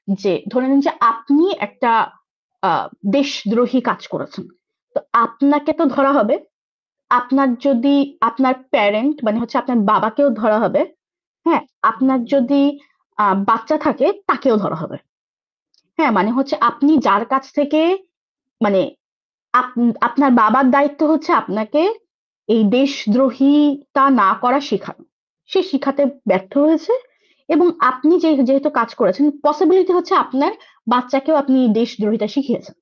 যে ধরে নিন যে আপনি একটা দেশদ্রোহী কাজ করেছেন, তো আপনাকে তো ধরা হবে। আপনার যদি আপনার প্যারেন্ট মানে হচ্ছে আপনার বাবাকেও ধরা হবে। হ্যাঁ, আপনার যদি বাচ্চা থাকে তাকেও ধরা হবে। হ্যাঁ, মানে হচ্ছে আপনি যার কাছ থেকে, মানে আপনার বাবার দায়িত্ব হচ্ছে আপনাকে এই দেশদ্রোহিতা না করা শেখানো। সে শিখাতে ব্যর্থ হয়েছে, এবং আপনি যেহেতু কাজ করেছেন, পসিবিলিটি হচ্ছে আপনার বাচ্চাকেও আপনি দেশদ্রোহিতা শিখিয়েছেন।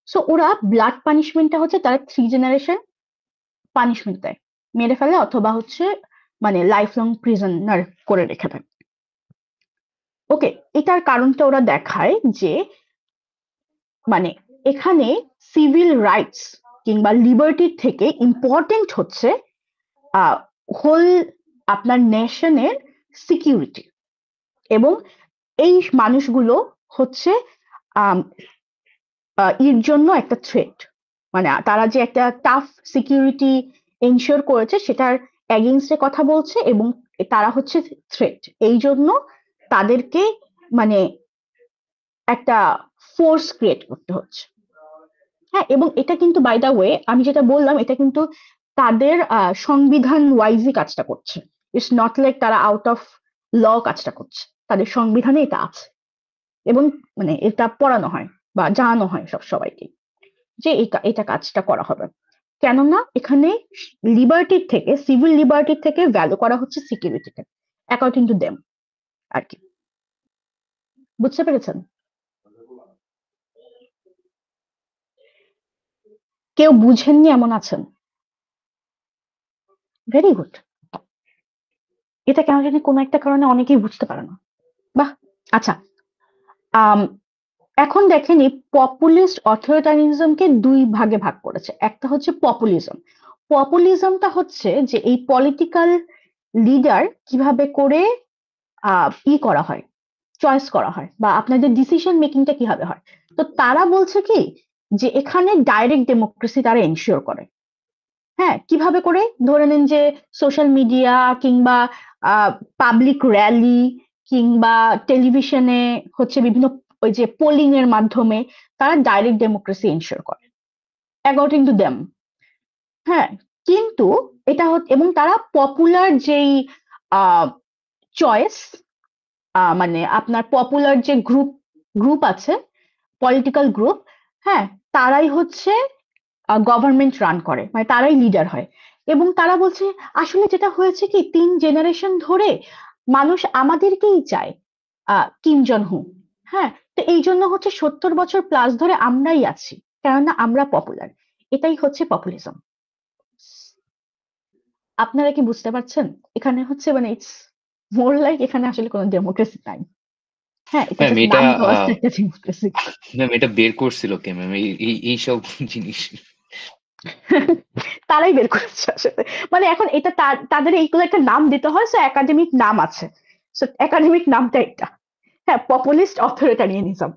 সো ওরা ব্লাড পানিশমেন্টটা হচ্ছে তারা 3 জেনারেশন পানিশমেন্ট দেয়, মেরে ফেলে অথবা হচ্ছে মানে লাইফ লং প্রিজনার করে রেখে দেয়। ওকে, এটার কারণটা ওরা দেখায় যে মানে এখানে সিভিল রাইটস কিংবা লিবার্টির থেকে ইম্পর্টেন্ট হচ্ছে হোল আপনার নেশনের সিকিউরিটি, এবং এই মানুষগুলো হচ্ছে এর জন্য একটা থ্রেট, মানে তারা যে একটা টাফ সিকিউরিটি এনশিওর করেছে সেটার এগেইনস্টে কথা বলছে, এবং তারা হচ্ছে থ্রেট, এই জন্য তাদেরকে মানে একটা ফোর্স ক্রিয়েট করতে হচ্ছে। হ্যাঁ, এবং এটা কিন্তু বাই দা ওয়ে আমি যেটা বললাম এটা কিন্তু তাদের সংবিধান ওয়াইজই কাজটা করছে। ইটস নট লাইক তারা আউট অফ ল কাজটা করছে, তাদের সংবিধানে এটা আছে, এবং মানে এটা পড়ানো হয় বা জানানো হয় সবাইকে যে এটা কাজটা করা হবে। কেননা এখানে লিবার্টির থেকে, সিভিল লিবার্টির থেকে ভ্যালু করা হচ্ছে সিকিউরিটিকে, অ্যাকর্ডিং টু দেম আর কি। বুঝতে পেরেছেন? কেউ বুঝেননি এমন আছেন? Very good. এটা কেন জানি কোনো একটা কারণে অনেকেই বুঝতে পারে না। বাহ, আচ্ছা। এখন দেখেন এই পপুলিস্ট অথরিটারিজমকে 2 ভাগে ভাগ করেছে। একটা হচ্ছে পপুলিজম। পপুলিজমটা হচ্ছে যে এই পলিটিক্যাল লিডার কিভাবে করে করা হয়, চয়েস করা হয়, বা আপনাদের ডিসিশন মেকিংটা কিভাবে হয়। তো তারা বলছে কি যে এখানে ডাইরেক্ট ডেমোক্রেসি তারা এনশিওর করে। হ্যাঁ, কিভাবে করে? ধরে নিন যে সোশ্যাল মিডিয়া কিংবা পাবলিক র্যালি কিংবা টেলিভিশনে হচ্ছে বিভিন্ন ওই যে পোলিং এর মাধ্যমে তারা ডাইরেক্ট ডেমোক্রেসি এনশিওর করে অ্যাকর্ডিং টু দেম। হ্যাঁ, কিন্তু এটা এবং তারা পপুলার যেই চয়েস, মানে আপনার পপুলার যে গ্রুপ আছে, পলিটিক্যাল গ্রুপ, হ্যাঁ, তারাই হচ্ছে গভর্নমেন্ট রান করে, মানে তারাই লিডার হয়। এবং তারা বলছে আসলে যেটা হয়েছে কি 3 জেনারেশন ধরে মানুষ আমাদেরকেই চায়, কিম জন হু। হ্যাঁ, তো এই জন্য হচ্ছে 70 বছর প্লাস ধরে আমরাই আছি, কেননা আমরা পপুলার। এটাই হচ্ছে পপুলিজম। আপনারা কি বুঝতে পারছেন? এখানে হচ্ছে মানে ইটস মোর লাইক এখানে আসলে কোনো ডেমোক্রেসি নাই। হ্যাঁ, এটা ম্যাম জাস্ট এটা নাম দেওয়া আছে একটা ডেমোক্রেসি। ম্যাম এটা বের করছিল কে ম্যাম এইসব জিনিস? তারাই বের করেছে আসলে। মানে এখন এটা তাদের এইগুলো একটা নাম দিতে হয়, সো একাডেমিক নাম আছে। সো একাডেমিক নামটা এটা। হ্যাঁ, পপুলিস্ট অথরিটারিয়ানিজম।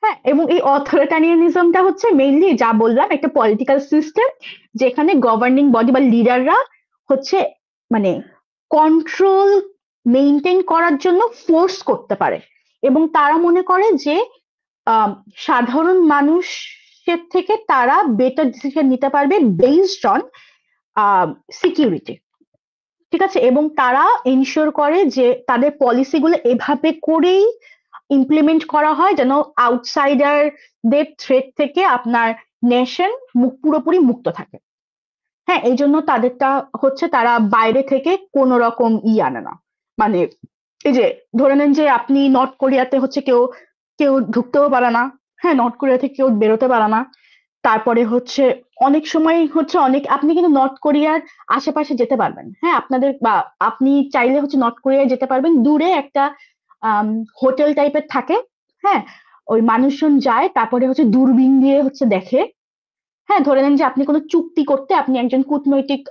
হ্যাঁ, এবং এই অথরিটারিয়ানিজমটা হচ্ছে মেইনলি যা বললাম একটা পলিটিক্যাল সিস্টেম, যেখানে গভর্নিং বডি বা লিডাররা হচ্ছে মানে কন্ট্রোল মেইনটেইন করার জন্য ফোর্স করতে পারে, এবং তারা মনে করে যে সাধারণ মানুষ সে থেকে তারা বেটার ডিসিশন নিতে পারবে বেসড অন সিকিউরিটি। ঠিক আছে, এবং তারা এনশিওর করে যে তাদের পলিসিগুলো এভাবে করেই ইমপ্লিমেন্ট করা হয় যেন আউটসাইডারদের থ্রেট থেকে আপনার নেশন পুরোপুরি মুক্ত থাকে। হ্যাঁ, এই জন্য তাদেরটা হচ্ছে তারা বাইরে থেকে কোন রকম আনে না। মানে এই যে ধরে নেন যে আপনি নর্থ কোরিয়াতে হচ্ছে কেউ কেউ ঢুকতেও পারে না। হ্যাঁ, নর্থ কোরিয়া থেকে কেউ বেরোতে পারে না। তারপরে হচ্ছে অনেক সময় হচ্ছে আপনি কিন্তু নর্থ কোরিয়ার আশেপাশে যেতে পারবেন। হ্যাঁ, আপনাদের বা আপনি চাইলে হচ্ছে নর্থ কোরিয়ায় যেতে পারবেন, দূরে একটা হোটেল টাইপের থাকে। হ্যাঁ, ওই মানুষজন যায়, তারপরে হচ্ছে দূরবীন দিয়ে হচ্ছে দেখে। হ্যাঁ, ধরে নেন যে আপনি কোনো চুক্তি করতে, আপনি একজন কূটনৈতিক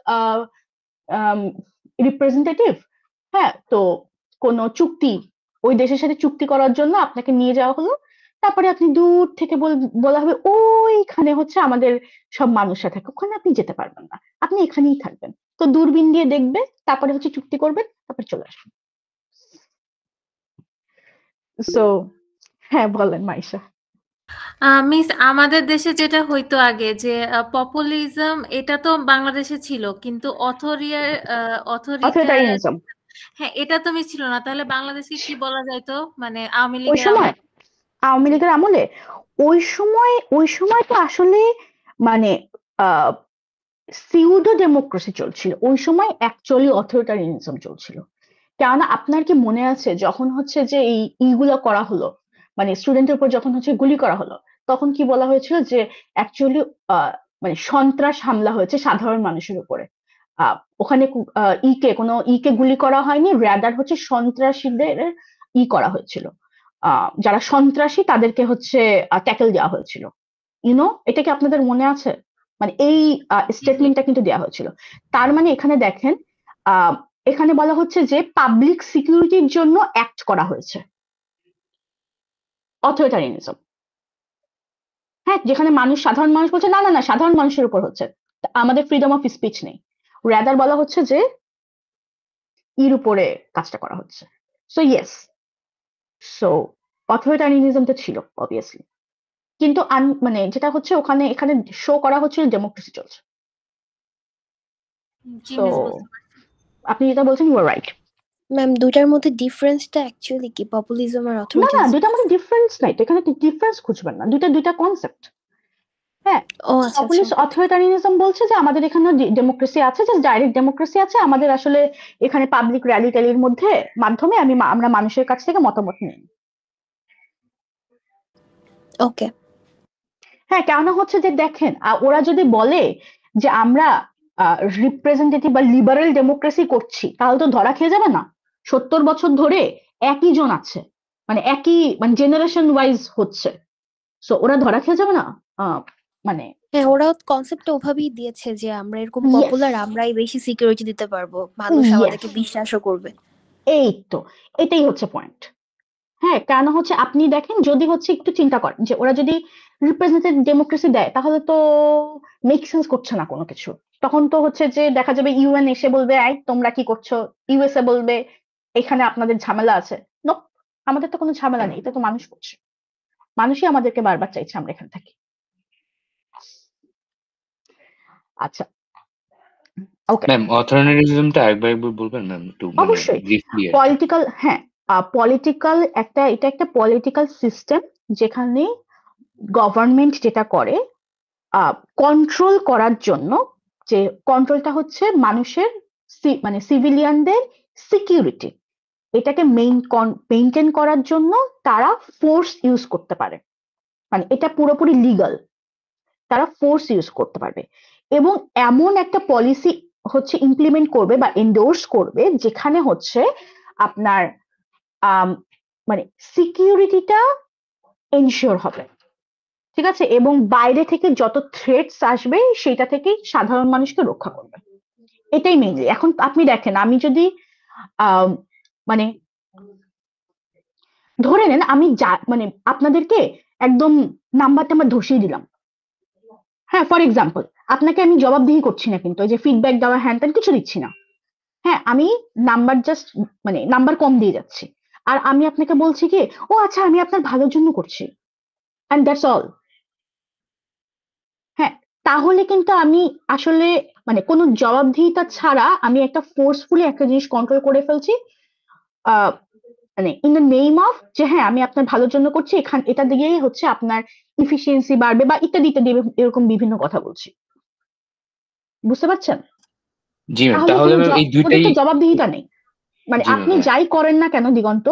রিপ্রেজেন্টেটিভ। হ্যাঁ, তো কোনো চুক্তি ওই দেশের সাথে চুক্তি করার জন্য আপনাকে নিয়ে যাওয়া হলো। তারপরে আপনি দূর থেকে বলা হবে ওইখানে হচ্ছে আমাদের সব মানুষরা থাকে, ওখানে আপনি যেতে পারবেন না, আপনি এখানেই থাকবেন। তো দূরবীন দিয়ে দেখবে, তারপরে হচ্ছে চুক্তি করবেন, তারপরে চলে আসবেন। সো হ্যাঁ, বলেন মাইশা। মিস, আমাদের দেশে যেটা হইতো আগে যে পপুলিজম, এটা তো বাংলাদেশে ছিল, কিন্তু অথরিটার অথরিটারিয়ানিজম হ্যাঁ, এটা তো মিস ছিল না। তাহলে বাংলাদেশকে কি বলা যাইতো? মানে আওয়ামী ওই লীগের সময়, আওয়ামী জি। লীগের আমলে ওই সময় তো আসলে মানে সিউডো ডেমোক্রেসি চলছিল। ওই সময় অ্যাকচুয়ালি অথরিটারিয়ানিজম চলছিল। কেননা আপনার কি মনে আছে যখন হচ্ছে যে এইগুলো করা হলো, মানে স্টুডেন্টের উপর যখন হচ্ছে গুলি করা হলো, তখন কি বলা হয়েছিল যে অ্যাকচুয়ালি মানে সন্ত্রাস হামলা হয়েছে সাধারণ মানুষের উপরে। ওখানে কোনো গুলি করা হয়নি, র্যাদার হচ্ছে সন্ত্রাসীদের করা হয়েছিল। যারা সন্ত্রাসী তাদেরকে হচ্ছে ট্যাকেল দেওয়া হয়েছিল। এটা কি আপনাদের মনে আছে? মানে এই স্টেটমেন্টটা কিন্তু দেওয়া হয়েছিল। তার মানে এখানে দেখেন, এখানে বলা হচ্ছে যে পাবলিক সিকিউরিটির জন্য অ্যাক্ট করা হয়েছে অথরিটারিয়ানিজম। হ্যাঁ, যেখানে সাধারণ মানুষ বলছে না না না, সাধারণ মানুষের উপর হচ্ছে, আমাদের ফ্রিডম অফ স্পিচ নেই, রাদার বলা হচ্ছে যে উপরে কাজটা করা হচ্ছে। সো ইয়েস, সো অথরিটারিয়ানিজম তো ছিল অবভিয়াসলি, কিন্তু মানে যেটা হচ্ছে এখানে শো করা হচ্ছিল ডেমোক্রেসি চলছে। জি সো মিস, বুঝতে পারছি। আপনি যেটা বলছেন ইউ আর রাইট। ম্যাম, দুটার মধ্যে ডিফারেন্সটা অ্যাকচুয়ালি কি, পপুলিজম আর না না, অথরিটারিজম? দুইটার মধ্যে ডিফারেন্স নাই তো, এখানে ডিফারেন্স খুঁজবেন না, দুইটা কনসেপ্ট। হ্যাঁ, ও আচ্ছা আচ্ছা। অথরিটারিয়ানিজম বলছে যে আমাদের এখানে ডেমোক্রেসি আছে, জাস্ট ডাইরেক্ট ডেমোক্রেসি আছে, আমাদের আসলে এখানে পাবলিক র্যালি ট্যালির মাধ্যমে আমরা মানুষের কাছ থেকে মতামত নিই। ওকে। হ্যাঁ, কেন হচ্ছে যে দেখেন, ওরা যদি বলে যে আমরা রিপ্রেজেন্টেটিভ বা লিবারেল ডেমোক্রেসি করছি, তাহলে তো ধরা খেয়ে যাবে না। 70 বছর ধরে একই জন আছে, মানে জেনারেশন ওয়াইজ হচ্ছে, সো ওরা ধরা খেয়ে যাবে না। মানে হ্যাঁ, ওরাও কনসেপ্টটা ওভাবেই দিয়েছে যে আমরা এরকম পপুলার, আমরাই বেশি সিকিউরিটি দিতে পারবো, মানুষ আমাদেরকে বিশ্বাসও করবে। এই তো, এটাই হচ্ছে পয়েন্ট। হ্যাঁ, কেন হচ্ছে আপনি দেখেন, যদি হচ্ছে একটু চিন্তা করেন যে ওরা যদি রিপ্রেজেন্টেটিভ ডেমোক্রেসি দেয়, তাহলে তো মেক সেন্স করছে না কোনো কিছু। তখন তো হচ্ছে যে দেখা যাবে ইউএন এসে বলবে এই তোমরা কি করছো, ইউএসএ বলবে এখানে আপনাদের ঝামেলা আছে। নো, আমাদের তো কোনো ঝামেলা নেই, এটা তো মানুষ করছে, মানুষই আমাদেরকে বারবার চাইছে আমরা এখান থাকি। আচ্ছা, ওকে ম্যাম, অথরিটারিজমটা একবার বলবেন ম্যাম, একটু মানে অবশ্যই। ব্রিফলি আর কি। পলিটিক্যাল, হ্যাঁ, এটা একটা পলিটিক্যাল সিস্টেম যেখানে গভর্নমেন্ট যেটা করে কন্ট্রোল করার জন্য, যে কন্ট্রোলটা হচ্ছে মানুষের মানে সিভিলিয়ানদের সিকিউরিটি, এটাকে মেইনটেইন করার জন্য তারা ফোর্স ইউজ করতে পারে। মানে এটা পুরোপুরি লিগাল, তারা ফোর্স ইউজ করতে পারবে এবং এমন একটা পলিসি হচ্ছে ইমপ্লিমেন্ট করবে বা এন্ডোর্স করবে যেখানে হচ্ছে আপনার মানে সিকিউরিটিটা এনশিওর হবে। ঠিক আছে, এবং বাইরে থেকে যত থ্রেটস আসবে সেটা থেকেই সাধারণ মানুষকে রক্ষা করবে। এটাই মেইনলি। এখন আপনি দেখেন, আমি যদি মানে ধরে নেন আমি মানে আপনাদেরকে একদম নাম্বার টাম্বার ধসিয়ে দিলাম। হ্যাঁ, ফর এক্সাম্পল, আপনাকে আমি জবাবদিহি করছি না, কিন্তু ওই যে ফিডব্যাক দেওয়া হ্যান ত্যান কিছু দিচ্ছি না। হ্যাঁ, আমি নাম্বার কম দিয়ে যাচ্ছি, আর আমি আপনাকে বলছি কি ও আচ্ছা আমি আপনার ভালোর জন্য করছি, এন্ড দ্যাটস অল। তাহলে কিন্তু আমি আসলে মানে কোনো জবাবদিহিতা ছাড়া আমি একটা ফোর্সফুলি একটা জিনিস কন্ট্রোল করে ফেলছি, মানে ইন দ্য নেম অফ যে হ্যাঁ আমি আপনার ভালোর জন্য করছি, এটা দিয়েই হচ্ছে আপনার ইফিসিয়েন্সি বাড়বে বা ইত্যাদি ইত্যাদি এরকম বিভিন্ন কথা বলছি। বুঝতে পারছেন? জি ম্যাম, তাহলে তাহলে কোনো ম্যাম এই ওদের দুইটাই, তো জবাবদিহিতা নেই। মানে জি ম্যাম, আপনি হ্যাঁ, যাই করেন না কেন দিগন্ত,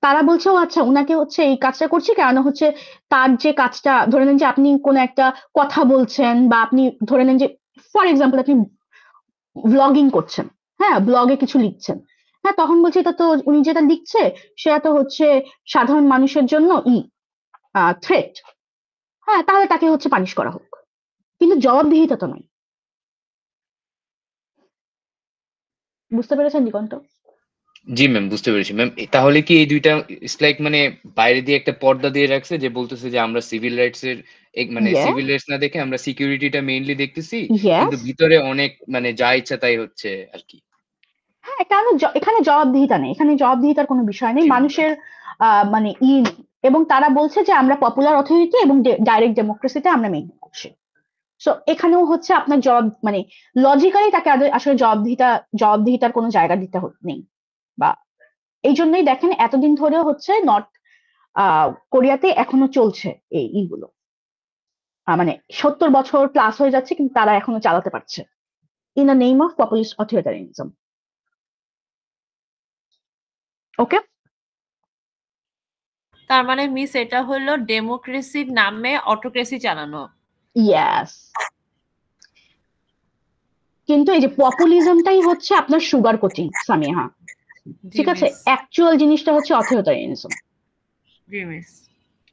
তারা বলছে ও আচ্ছা উনাকে হচ্ছে এই কাজটা করছি কারণ হচ্ছে তার যে কাজটা, ধরে নেন যে আপনি কোনো একটা কথা বলছেন বা আপনি ধরে নেন যে ফর এক্সাম্পল আপনি ব্লগিং করছেন, হ্যাঁ ব্লগে কিছু লিখছেন, হ্যাঁ তখন বলছে এটা তো উনি যেটা লিখছে সেটা তো হচ্ছে সাধারণ মানুষের জন্য থ্রেট, হ্যাঁ তাহলে তাকে হচ্ছে পানিশ করা হোক, কিন্তু জবাবদিহিতা তো নাই। বুঝতে পেরেছেন দিগন্ত? জি ম্যাম, বুঝতে পেরেছি ম্যাম। তাহলে কি এই দুইটা ইটস লাইক মানে বাইরে দিয়ে একটা পর্দা দিয়ে রাখছে যে বলতেছে যে আমরা সিভিল রাইটস এর মানে ইয়েস, সিভিল রাইটস না দেখে আমরা সিকিউরিটিটা মেইনলি দেখতেছি, কিন্তু ইয়েস, ভিতরে অনেক মানে যা ইচ্ছা তাই হচ্ছে আর কি। হ্যাঁ কারণ এখানে জবাবদিহিতা নেই, এখানে জবাবদিহিতার কোনো বিষয় নেই, জি ম্যাম, মানুষের মানে নেই। এবং তারা বলছে যে আমরা পপুলার অথরিটি এবং ডাইরেক্ট ডেমোক্রেসিতে আমরা মেনটেন করছি। সো এখানেও হচ্ছে আপনার মানে লজিক্যালি তাকে আসলে জবাবদিহিতার কোনো জায়গা দিতে নেই। বা এই জন্যই দেখেন এতদিন ধরেও হচ্ছে নর্থ কোরিয়াতে এখনো চলছে এই ইগুলো, মানে 70 বছর প্লাস হয়ে যাচ্ছে কিন্তু তারা এখনো চালাতে পারছে in the name of populist authoritarianism. Okay, তার মানে মিস এটা হলো ডেমোক্রেসির নামে অটোক্রেসি চালানো। ইয়েস, কিন্তু এই যে পপুলিজমটাই হচ্ছে আপনার সুগার কোটিং সামিহা, জি ঠিক আছে? মিস, অ্যাকচুয়াল জিনিসটা হচ্ছে অথরিটারিয়ানিজম। জি মিস।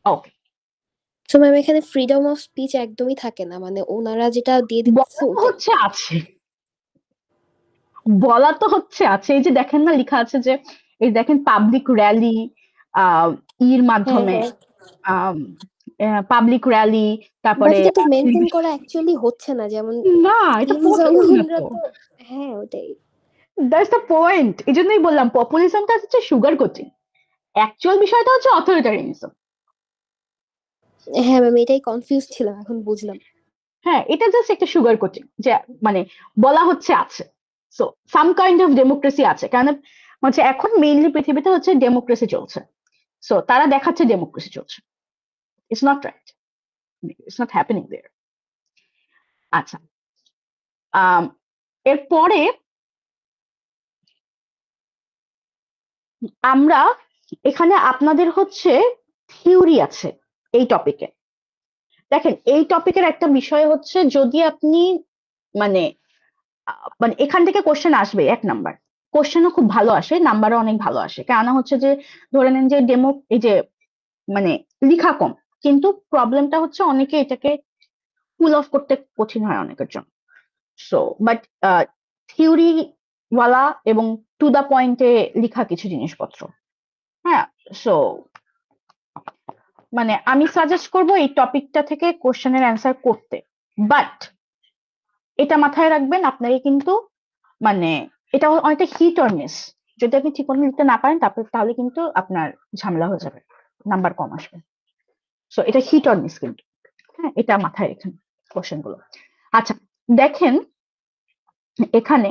ওকে, তো ম্যাম এখানে ফ্রিডম অফ স্পিচ একদমই থাকে না, মানে ওনারা যেটা দিয়ে দিচ্ছে বলা তো ওটাই। হচ্ছে আছে, বলা তো হচ্ছে আছে, এই যে দেখেন না লেখা আছে যে এই দেখেন পাবলিক র্যালি ইর মাধ্যমে, পাবলিক র্যালি, বাট তারপরে এটা তো মেনটেন করা অ্যাকচুয়ালি হচ্ছে না, যেমন না এটা কিম জং পসিবল না উনরা তো, তো, হ্যাঁ ওটাই। That's the point. এই জন্যই বললাম পপুলিজমটা হচ্ছে সুগার কোটিং, অ্যাকচুয়াল বিষয়টা হচ্ছে অথরিটারিয়ানিজম। হ্যাঁ ম্যাম এটাই কনফিউজ ছিলাম, এখন বুঝলাম। হ্যাঁ এটা জাস্ট একটা সুগার কোটিং, যে মানে বলা হচ্ছে আছে, so some kind of democracy আছে, কারণ হচ্ছে এখন মেইনলি পৃথিবীতে হচ্ছে ডেমোক্রেসি চলছে, সো তারা দেখাচ্ছে ডেমোক্রেসি চলছে, it's not right, it's not happening there. আচ্ছা, এরপরে আমরা এখানে আপনাদের হচ্ছে থিওরি আছে এই টপিকে। দেখেন এই টপিকের একটা বিষয় হচ্ছে যদি আপনি মানে মানে এখান থেকে কোশ্চেন আসবে, এক নাম্বার কোশ্চেনও খুব ভালো আসে, নাম্বারও অনেক ভালো আসে, কেন হচ্ছে যে ধরে নেন যে এই যে মানে লিখা কম, কিন্তু প্রবলেমটা হচ্ছে অনেকে এটাকে পুল অফ করতে কঠিন হয় অনেকের জন্য। সো বাট থিওরি ওয়ালা এবং টু দা পয়েন্টে লিখা কিছু জিনিসপত্র, হ্যাঁ। সো মানে আমি সাজেস্ট করবো এই টপিকটা থেকে কোশ্চেনের অ্যান্সার করতে, বাট এটা মাথায় রাখবেন আপনাকে কিন্তু মানে এটা অনেকটা হিট অর মিস, যদি আপনি ঠিক মতো লিখতে না পারেন তাহলে কিন্তু আপনার ঝামেলা হয়ে যাবে, নাম্বার কম আসবে। সো এটা হিট অর মিস কিন্তু, হ্যাঁ এটা মাথায় রেখেন কোশ্চেন গুলো। আচ্ছা দেখেন এখানে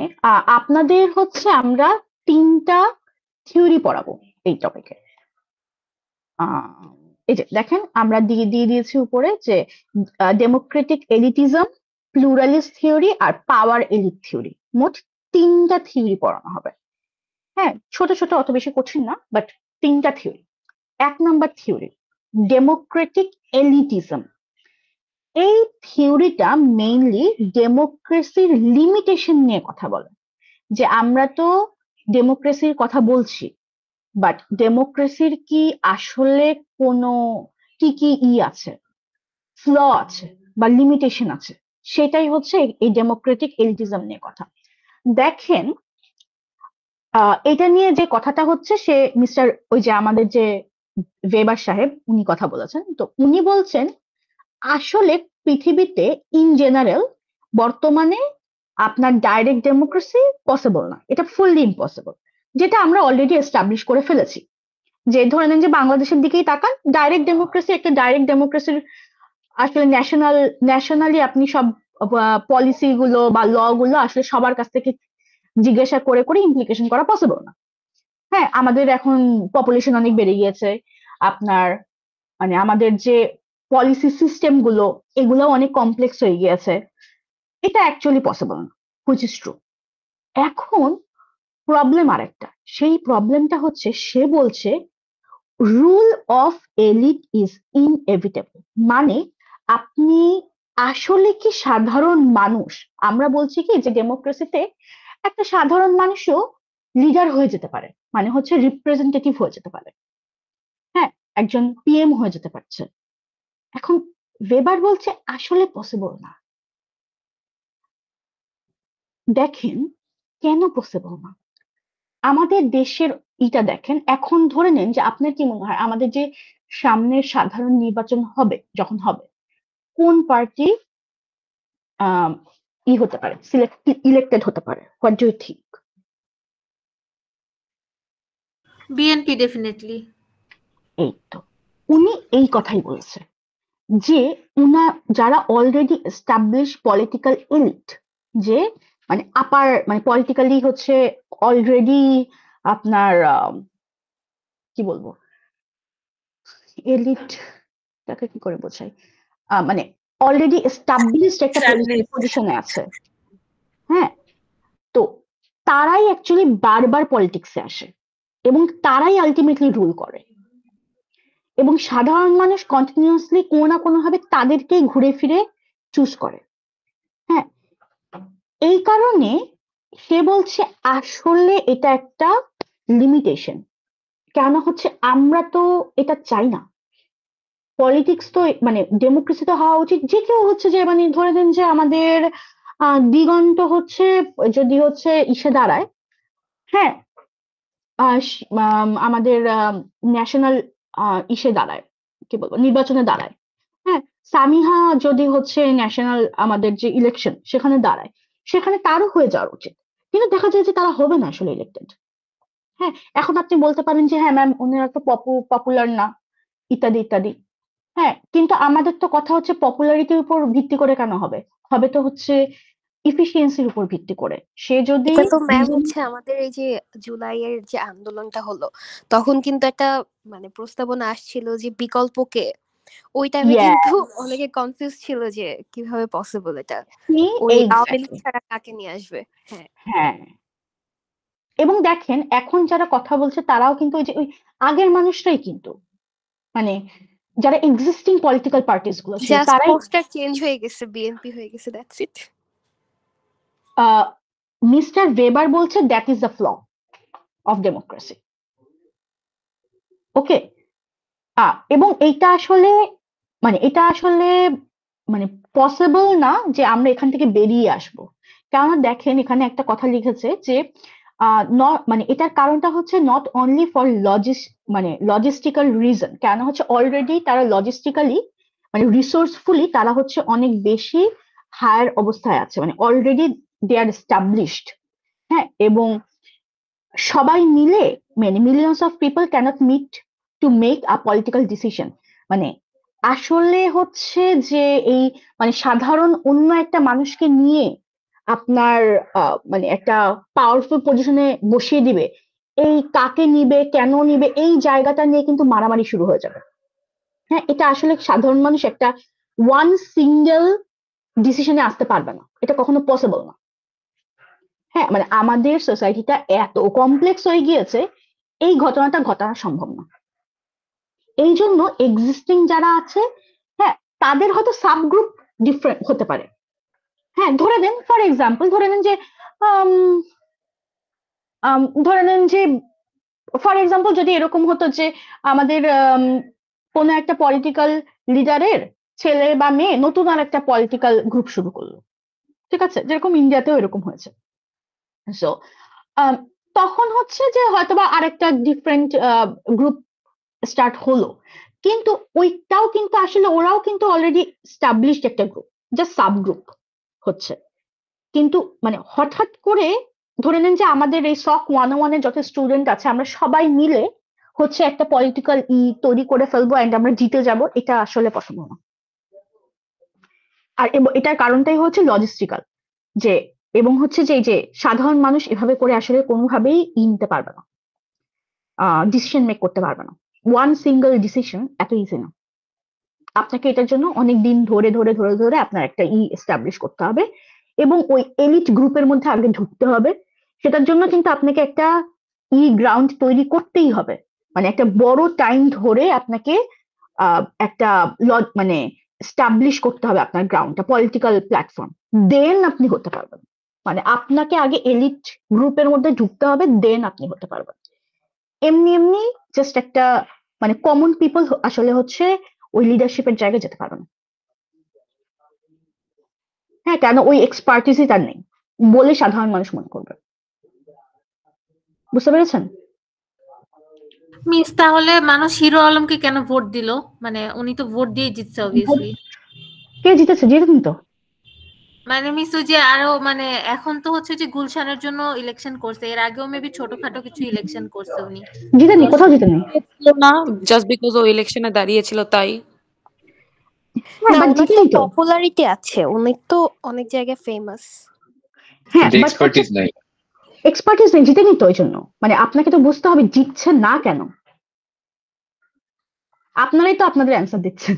আপনাদের হচ্ছে আমরা 3টা থিওরি পড়াবো এই টপিকে। এই যে দেখেন আমরা দিয়ে দিয়েছি উপরে যে ডেমোক্রেটিক এলিটিজম, প্লুরালিস্ট থিওরি আর পাওয়ার এলিট থিওরি, মোট 3টা থিওরি পড়ানো হবে। হ্যাঁ ছোট ছোট, অত বেশি কঠিন না, বাট 3টা theory. 1 number theory Democratic elitism. এই থিওরিটা মেইনলি ডেমোক্রেসির লিমিটেশন নিয়ে কথা বলে, যে আমরা তো ডেমোক্রেসির কথা বলছি, বাট ডেমোক্রেসির কি আসলে কোনো কি কি আছে, ফ্ল আছে বা লিমিটেশন আছে, সেটাই হচ্ছে এই ডেমোক্রেটিক এলিটিজম নিয়ে কথা। দেখেন এটা নিয়ে যে কথাটা হচ্ছে সে মিস্টার ওই যে আমাদের যে ওয়েবার সাহেব উনি কথা বলেছেন, তো উনি বলছেন আসলে পৃথিবীতে ইন জেনারেল বর্তমানে আপনার ডাইরেক্ট ডেমোক্রেসি পসিবল না, এটা ফুললি ইম্পসিবল, যেটা আমরা অলরেডি এস্টাবলিশ করে ফেলেছি। যে ধরে নেন যে বাংলাদেশের দিকেই তাকান, ডাইরেক্ট ডেমোক্রেসি একটা ডাইরেক্ট ডেমোক্রেসির আসলে ন্যাশনালি আপনি সব পলিসি গুলো বা ল গুলো আসলে সবার কাছ থেকে জিজ্ঞাসা করে করে ইমপ্লিকেশন করা পসিবল না। হ্যাঁ, আমাদের এখন পপুলেশন অনেক বেড়ে গিয়েছে, আপনার মানে আমাদের যে পলিসি সিস্টেম গুলো এগুলো অনেক কমপ্লেক্স হয়ে গিয়েছে, এটা অ্যাকচুয়ালি পসিবল না, হুইচ ইজ ট্রু। এখন প্রবলেম আরেকটা, সেই প্রবলেমটা হচ্ছে সে বলছে rule of elite is inevitable, মানে আপনি আসলে কি সাধারণ মানুষ, আমরা বলছি কি যে ডেমোক্রেসিতে একটা সাধারণ মানুষও লিডার হয়ে যেতে পারে, মানে হচ্ছে রিপ্রেজেন্টেটিভ হয়ে যেতে পারে, হ্যাঁ, একজন পিএম হয়ে যেতে পারছে। এখন ওয়েবার বলছে আসলে পসিবল না। দেখেন কেন পসিবল না, আমাদের দেশের এটা দেখেন, এখন ধরে নেন যে আপনার কি মনে হয় আমাদের যে সামনের সাধারণ নির্বাচন হবে, যখন হবে, কোন পার্টি হতে পারে, ইলেক্টেড হতে পারে? What do you think? BNP definitely. এই তো উনি এই কথাই বলছে যে যারা অলরেডি এস্টাবলিশ পলিটিক্যাল এলিট, যে মানে আপার মানে পলিটিক্যালি হচ্ছে অলরেডি আপনার কি বলবো, এলিট তাকে কি করে বোঝাই, মানে অলরেডি এস্টাবলিশড একটা পজিশনে আছে, হ্যাঁ, তো তারাই অ্যাকচুয়ালি বারবার পলিটিক্সে আসে এবং তারাই আলটিমেটলি রুল করে, এবং সাধারণ মানুষ কন্টিনিউয়াসলি কোনো না কোনো ভাবে তাদেরকেই ঘুরে ফিরে চুজ করে। হ্যাঁ, এই কারণে সে বলছে আসলে এটা একটা লিমিটেশন। কেন হচ্ছে আমরা তো এটা চাই না, পলিটিক্স তো মানে ডেমোক্রেসি তো হওয়া উচিত যে কেউ হচ্ছে যে মানে ধরে দেন যে আমাদের দিগন্ত হচ্ছে যদি হচ্ছে ইসে দাঁড়ায়, হ্যাঁ, আমাদের ন্যাশনাল ইসে দাঁড়ায়, কি বলবো, নির্বাচনে দাঁড়ায়, হ্যাঁ, সামিহা যদি হচ্ছে ন্যাশনাল আমাদের যে ইলেকশন সেখানে দাঁড়ায়, সেখানে তারও হয়ে যাওয়ার উচিত, কিন্তু দেখা যায় যে তারা হবে না আসলে ইলেক্টেড। হ্যাঁ, এখন আপনি বলতে পারেন যে হ্যাঁ ম্যাম ওনারা তো পপুলার না, ইত্যাদি ইত্যাদি, হ্যাঁ, কিন্তু আমাদের তো কথা হচ্ছে পপুলারিটির উপর ভিত্তি করে কেন হবে, হবে তো হচ্ছে ইফিসিয়েন্সির উপর ভিত্তি করে। সে যদি এটা তো ম্যাম হচ্ছে আমাদের এই যে জুলাইয়ের যে আন্দোলনটা হলো তখন কিন্তু একটা মানে প্রস্তাবনা আসছিল যে বিকল্পকে, ওই টাইমে কিন্তু অনেকে কনফিউজ ছিল যে কিভাবে পসিবল এটা, ওই আওয়ামী লীগ ছাড়া কাকে নিয়ে আসবে। হ্যাঁ হ্যাঁ, এবং দেখেন এখন যারা কথা বলছে তারাও কিন্তু ওই যে ওই আগের মানুষরাই, কিন্তু মানে যারা এক্সিস্টিং পলিটিক্যাল পার্টিস গুলো ছিল জাস্ট তারাই, পোস্টার চেঞ্জ হয়ে গেছে, বিএনপি হয়ে গেছে, দ্যাটস ইট। মিস্টার ওয়েবার বলছে that is the flaw of democracy. Okay, এবং এটা আসলে মানে পসিবল না যে আমরা এখান থেকে বেরিয়ে আসব। কেননা দেখেন এখানে একটা কথা লিখেছে যে মানে এটার কারণটা হচ্ছে not only for logistical reason, কেন হচ্ছে অলরেডি তারা লজিস্টিক্যালি মানে রিসোর্সফুলি তারা হচ্ছে অনেক বেশি হায়ার অবস্থায় আছে, মানে অলরেডি দে আর এস্টাবলিশড, হ্যাঁ, এবং সবাই মিলে মানে millions of people can't meet to make a political decision, মানে আসলে হচ্ছে যে এই মানে সাধারণ অন্য একটা মানুষকে নিয়ে আপনার মানে একটা পাওয়ারফুল পজিশনে বসিয়ে দিবে, এই কাকে নিবে কেন নিবে এই জায়গাটা নিয়ে কিন্তু মারামারি শুরু হয়ে যাবে। হ্যাঁ, এটা আসলে সাধারণ মানুষ একটা ওয়ান সিঙ্গেল ডিসিশনে আসতে পারবে না, এটা কখনো পসিবল না। হ্যাঁ, মানে আমাদের সোসাইটিটা এত কমপ্লেক্স হয়ে গিয়েছে, এই ঘটনাটা ঘটানো সম্ভব না। এই জন্য এক্সিস্টিং যারা আছে, হ্যাঁ, তাদের হয়তো সাবগ্রুপ ডিফারেন্ট হতে পারে। হ্যাঁ, ধরে নেন ফর এক্সাম্পল, ধরে নেন যে ফর এক্সাম্পল যদি এরকম হতো যে আমাদের কোনো একটা পলিটিক্যাল লিডারের ছেলে বা মেয়ে নতুন আর একটা পলিটিক্যাল গ্রুপ শুরু করলো, ঠিক আছে, যেরকম ইন্ডিয়াতেও এরকম হয়েছে। সো তখন হচ্ছে যে হয়তোবা আরেকটা ডিফারেন্ট গ্রুপ স্টার্ট হলো, কিন্তু ওইটাও কিন্তু আসলে ওরাও কিন্তু অলরেডি স্টাবলিশড একটা গ্রুপ, জাস্ট সাব গ্রুপ হচ্ছে। কিন্তু মানে হঠাৎ করে ধরে নেন যে আমাদের এই সক 101 এর যত স্টুডেন্ট আছে আমরা সবাই মিলে হচ্ছে একটা পলিটিক্যাল তৈরি করে ফেলবো এন্ড আমরা জিতে যাব, এটা আসলে পসিবল না। আর এটার কারণটাই হচ্ছে লজিস্টিক্যাল, যে এবং হচ্ছে যে এই যে সাধারণ মানুষ এভাবে করে আসলে কোনোভাবেই নিতে পারবে না, ডিসিশন মেক করতে পারবে না। ওয়ান সিঙ্গেল ডিসিশন এত ইজি না। আপনাকে এটার জন্য অনেক দিন ধরে ধরে ধরে ধরে আপনার একটা এস্টাবলিশ করতে হবে, এবং ওই এলিট গ্রুপের মধ্যে আগে ঢুকতে হবে। সেটার জন্য কিন্তু আপনাকে একটা গ্রাউন্ড তৈরি করতেই হবে, মানে একটা বড় টাইম ধরে আপনাকে একটা মানে এস্টাবলিশ করতে হবে আপনার গ্রাউন্ডটা, পলিটিক্যাল প্ল্যাটফর্ম, দেন আপনি হতে পারবেন। মানে আপনাকে আগে এলিট গ্রুপের মধ্যে ঢুকতে হবে, দেন আপনি হতে পারবেন। এমনি এমনি জাস্ট একটা মানে কমন পিপল আসলে হচ্ছে ওই লিডারশিপের জায়গায় যেতে পারবে না। হ্যাঁ, কেন ওই এক্সপার্টিসই তার নেই বলে সাধারণ মানুষ মনে করবে। বুঝতে পেরেছেন? মিস তাহলে মানুষ হিরো আলমকে কেন ভোট দিল? মানে উনি তো ভোট দিয়ে জিতছে অবভিয়াসলি। কে জিতেছে? জিতেনি তো। মানে মিস ওই যে আরো মানে এখন তো হচ্ছে যে গুলশানের জন্য ইলেকশন করছে, এর আগেও মেবি ছোটখাটো কিছু ইলেকশন করছে উনি। জিতেনি, কোথাও জিতেনি। না জাস্ট বিকজ ও ইলেকশনে দাঁড়িয়েছিল তাই। হ্যাঁ, না, বাট ওনার তো জিতেনি তো। পপুলারিটি আছে, উনি তো অনেক জায়গায় ফেমাস। হ্যাঁ, কিন্তু বাট এক্সপার্টিস নাই। এক্সপার্টিস নেই, জিতেনি তো। ওই জন্য মানে আপনাকে তো বুঝতে হবে জিতছে না কেন। আপনারাই তো আপনাদের অ্যান্সার দিচ্ছেন।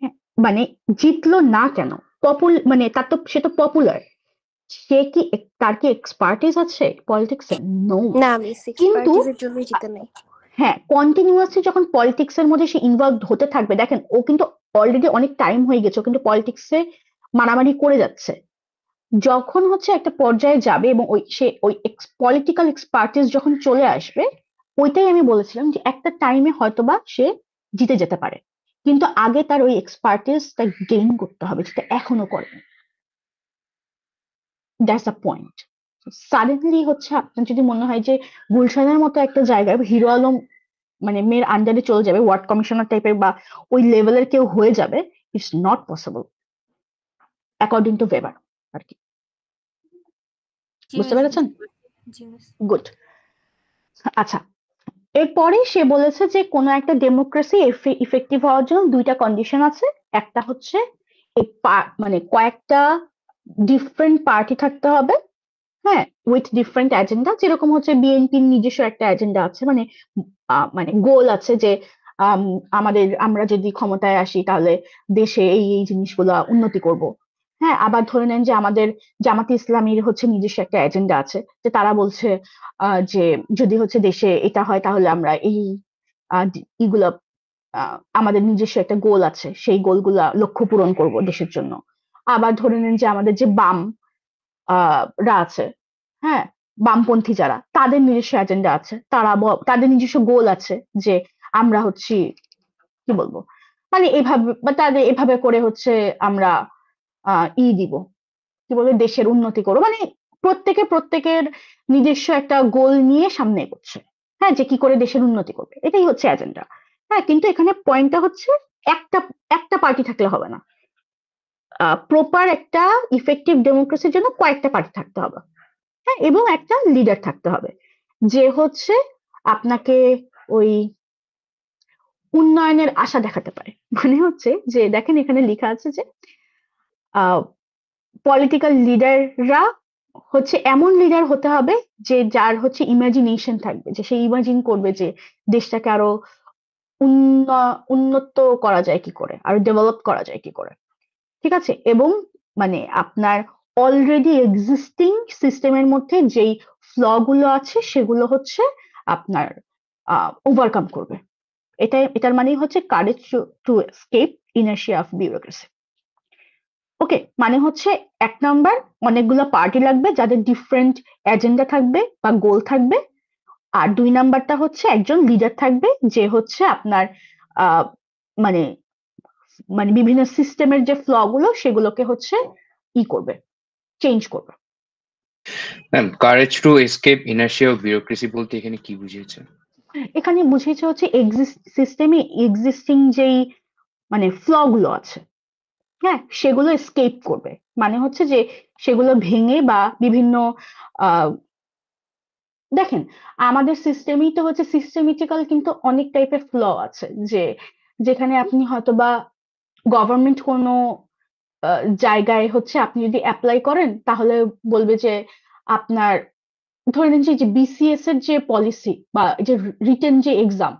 হ্যাঁ, মানে জিতলো না কেন? মানে তার তো, সে তো পপুলার, সে কি তার কি এক্সপার্টিস আছে পলিটিক্সে? নো। না, মিস কিন্তু এক্সপার্টিসের জন্যই জিতে নাই। হ্যাঁ, কন্টিনিউয়াসলি যখন পলিটিক্স এর মধ্যে সে ইনভলভ হতে থাকবে, দেখেন ও কিন্তু অলরেডি অনেক টাইম হয়ে গেছে, ও কিন্তু পলিটিক্সে মারামারি করে যাচ্ছে। যখন হচ্ছে একটা পর্যায়ে যাবে এবং ওই পলিটিক্যাল এক্সপার্টিস যখন চলে আসবে, ওইটাই আমি বলেছিলাম যে একটা টাইমে হয়তোবা সে জিতে যেতে পারে, কিন্তু আগে তার ওই এক্সপার্টিসটা গেইন করতে হবে, যেটা এখনো করেনি। That's the point. সাডেনলি হচ্ছে আপনার যদি মনে হয় যে গুলশানের মতো একটা জায়গায় হিরো আলম মানে মেয়ের আন্ডারে চলে যাবে, ওয়ার্ড কমিশনার টাইপের বা ওই লেভেলের কেউ হয়ে যাবে, it's not possible according to Weber আর কি। বুঝতে পেরেছেন? গুড। আচ্ছা, এরপরে সে বলেছে যে কোনো একটা ডেমোক্রেসি ইফেক্টিভ হওয়ার জন্য দুইটা কন্ডিশন আছে। একটা হচ্ছে মানে কয়েকটা ডিফারেন্ট পার্টি থাকতে হবে, হ্যাঁ, উইথ ডিফারেন্ট এজেন্ডা। যেরকম হচ্ছে বিএনপির নিজস্ব একটা এজেন্ডা আছে, মানে মানে গোল আছে যে আমরা যদি ক্ষমতায় আসি তাহলে দেশে এই এই জিনিসগুলো উন্নতি করব। হ্যাঁ, আবার ধরে নেন যে আমাদের জামাতে ইসলামীর হচ্ছে নিজস্ব একটা এজেন্ডা আছে, যে তারা বলছে যে যদি হচ্ছে দেশে এটা হয় তাহলে আমরা এই ইগুলা আমাদের নিজস্ব একটা গোল আছে, সেই গোলগুলা লক্ষ্য পূরণ করব দেশের জন্য। আবার ধরে নেন যে আমাদের যে বাম রা আছে, হ্যাঁ, বামপন্থী যারা, তাদের নিজস্ব এজেন্ডা আছে, তাদের নিজস্ব গোল আছে যে আমরা হচ্ছি কি বলবো, মানে এভাবে বা তাদের এভাবে করে হচ্ছে আমরা দিব কি বলবো, দেশের উন্নতি করবো, মানে প্রত্যেকের নিজস্ব একটা গোল নিয়ে সামনে এগোচ্ছে, হ্যাঁ, যে কি করে দেশের উন্নতি করবে, এটাই হচ্ছে এজেন্ডা। হ্যাঁ, কিন্তু এখানে পয়েন্টটা হচ্ছে একটা একটা পার্টি থাকলে হবে না, প্রপার একটা ইফেক্টিভ ডেমোক্রেসির জন্য কয়েকটা পার্টি থাকতে হবে, হ্যাঁ, এবং একটা লিডার থাকতে হবে যে হচ্ছে আপনাকে ওই উন্নয়নের আশা দেখাতে পারে। মানে হচ্ছে যে দেখেন এখানে লেখা আছে যে পলিটিক্যাল লিডাররা হচ্ছে এমন লিডার হতে হবে যে যার হচ্ছে ইমাজিনেশন থাকবে, যে সে ইমাজিন করবে যে দেশটাকে আরো উন্নত করা যায় কি করে, আরো ডেভেলপ করা যায় কি করে, ঠিক আছে, এবং মানে আপনার অলরেডি এক্সিস্টিং সিস্টেমের মধ্যে যেই ফ্ল গুলো আছে সেগুলো হচ্ছে আপনার ওভারকাম করবে। এটার মানে হচ্ছে courage to escape inertia of bureaucracy. Okay, মানে হচ্ছে এক নাম্বার অনেকগুলো পার্টি লাগবে যাদের ডিফারেন্ট এজেন্ডা থাকবে বা গোল থাকবে, আর দুই নাম্বারটা হচ্ছে একজন লিডার থাকবে যে হচ্ছে আপনার মানে মানে বিভিন্ন সিস্টেমের যে ফ্ল গুলো সেগুলোকে হচ্ছে করবে, চেঞ্জ করবে। Ma'am, courage to escape inertia of bureaucracy বলতে এখানে কি বুঝিয়েছে? এখানে বুঝিয়েছে হচ্ছে সিস্টেমে এক্সিস্টিং যেই মানে ফ্ল গুলো আছে, হ্যাঁ, সেগুলো এসকেপ করবে, মানে হচ্ছে যে সেগুলো ভেঙে বা বিভিন্ন দেখেন আমাদের সিস্টেমই তো হচ্ছে সিস্টেমেটিক্যাল, কিন্তু অনেক টাইপের ফ্ল আছে, যে যেখানে আপনি হয়তোবা গভর্নমেন্ট কোনো জায়গায় হচ্ছে আপনি যদি অ্যাপ্লাই করেন তাহলে বলবে যে আপনার ধরে নিন যে বিসিএস এর যে পলিসি বা যে রিটেন যে এক্সাম,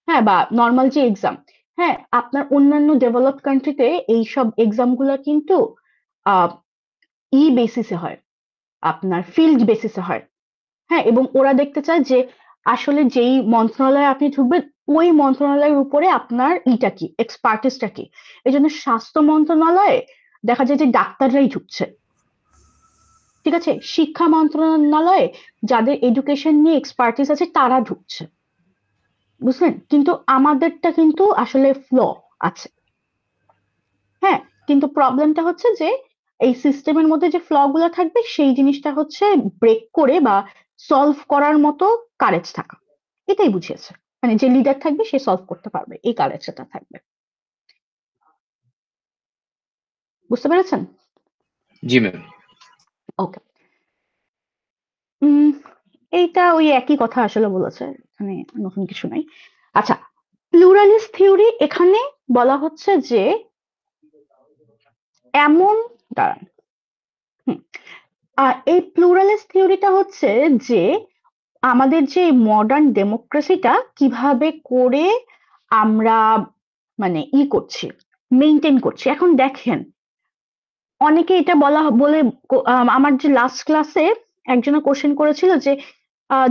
হ্যাঁ, বা নর্মাল যে এক্সাম, হ্যাঁ, আপনার অন্যান্য ডেভেলপ কান্ট্রিতে এইসব এক্সাম গুলা কিন্তু বেসিসে হয়, আপনার ফিল্ড বেসিসে হয়, হ্যাঁ, এবং ওরা দেখতে চায় যে আসলে যেই মন্ত্রণালয়ে আপনি ঢুকবেন ওই মন্ত্রণালয়ের উপরে আপনার কি এক্সপার্টিসটা কি। এই জন্য স্বাস্থ্য মন্ত্রণালয়ে দেখা যায় যে ডাক্তাররাই ঢুকছে, ঠিক আছে, শিক্ষা মন্ত্রণালয়ে যাদের এডুকেশন নিয়ে এক্সপার্টিস আছে তারা ঢুকছে, বুঝলেন? কিন্তু আমাদেরটা কিন্তু আসলে ফ্ল আছে, হ্যাঁ, কিন্তু প্রবলেমটা হচ্ছে যে এই সিস্টেমের মধ্যে যে ফ্ল গুলো থাকবে সেই জিনিসটা হচ্ছে ব্রেক করে বা সলভ করার মতো কারেজ থাকা, এটাই বুঝিয়েছে, মানে যে লিডার থাকবে সে সলভ করতে পারবে, এই কারেজটা থাকবে। বুঝতে পেরেছেন? জি ম্যাম। ওকে, এইটা ওই একই কথা আসলে বলেছে, এখানে নতুন কিছু নাই। আচ্ছা, প্লুরালিস্ট থিওরি এখানে বলা হচ্ছে যে এমন, দাঁড়ান, এই প্লুরালিস্ট থিওরিটা হচ্ছে যে আমাদের যে মডার্ন ডেমোক্রেসিটা কিভাবে করে আমরা মানে করছি, মেনটেন করছি। এখন দেখেন, অনেকে এটা বলে আমার যে লাস্ট ক্লাসে একজনে কোশ্চেন করেছিল যে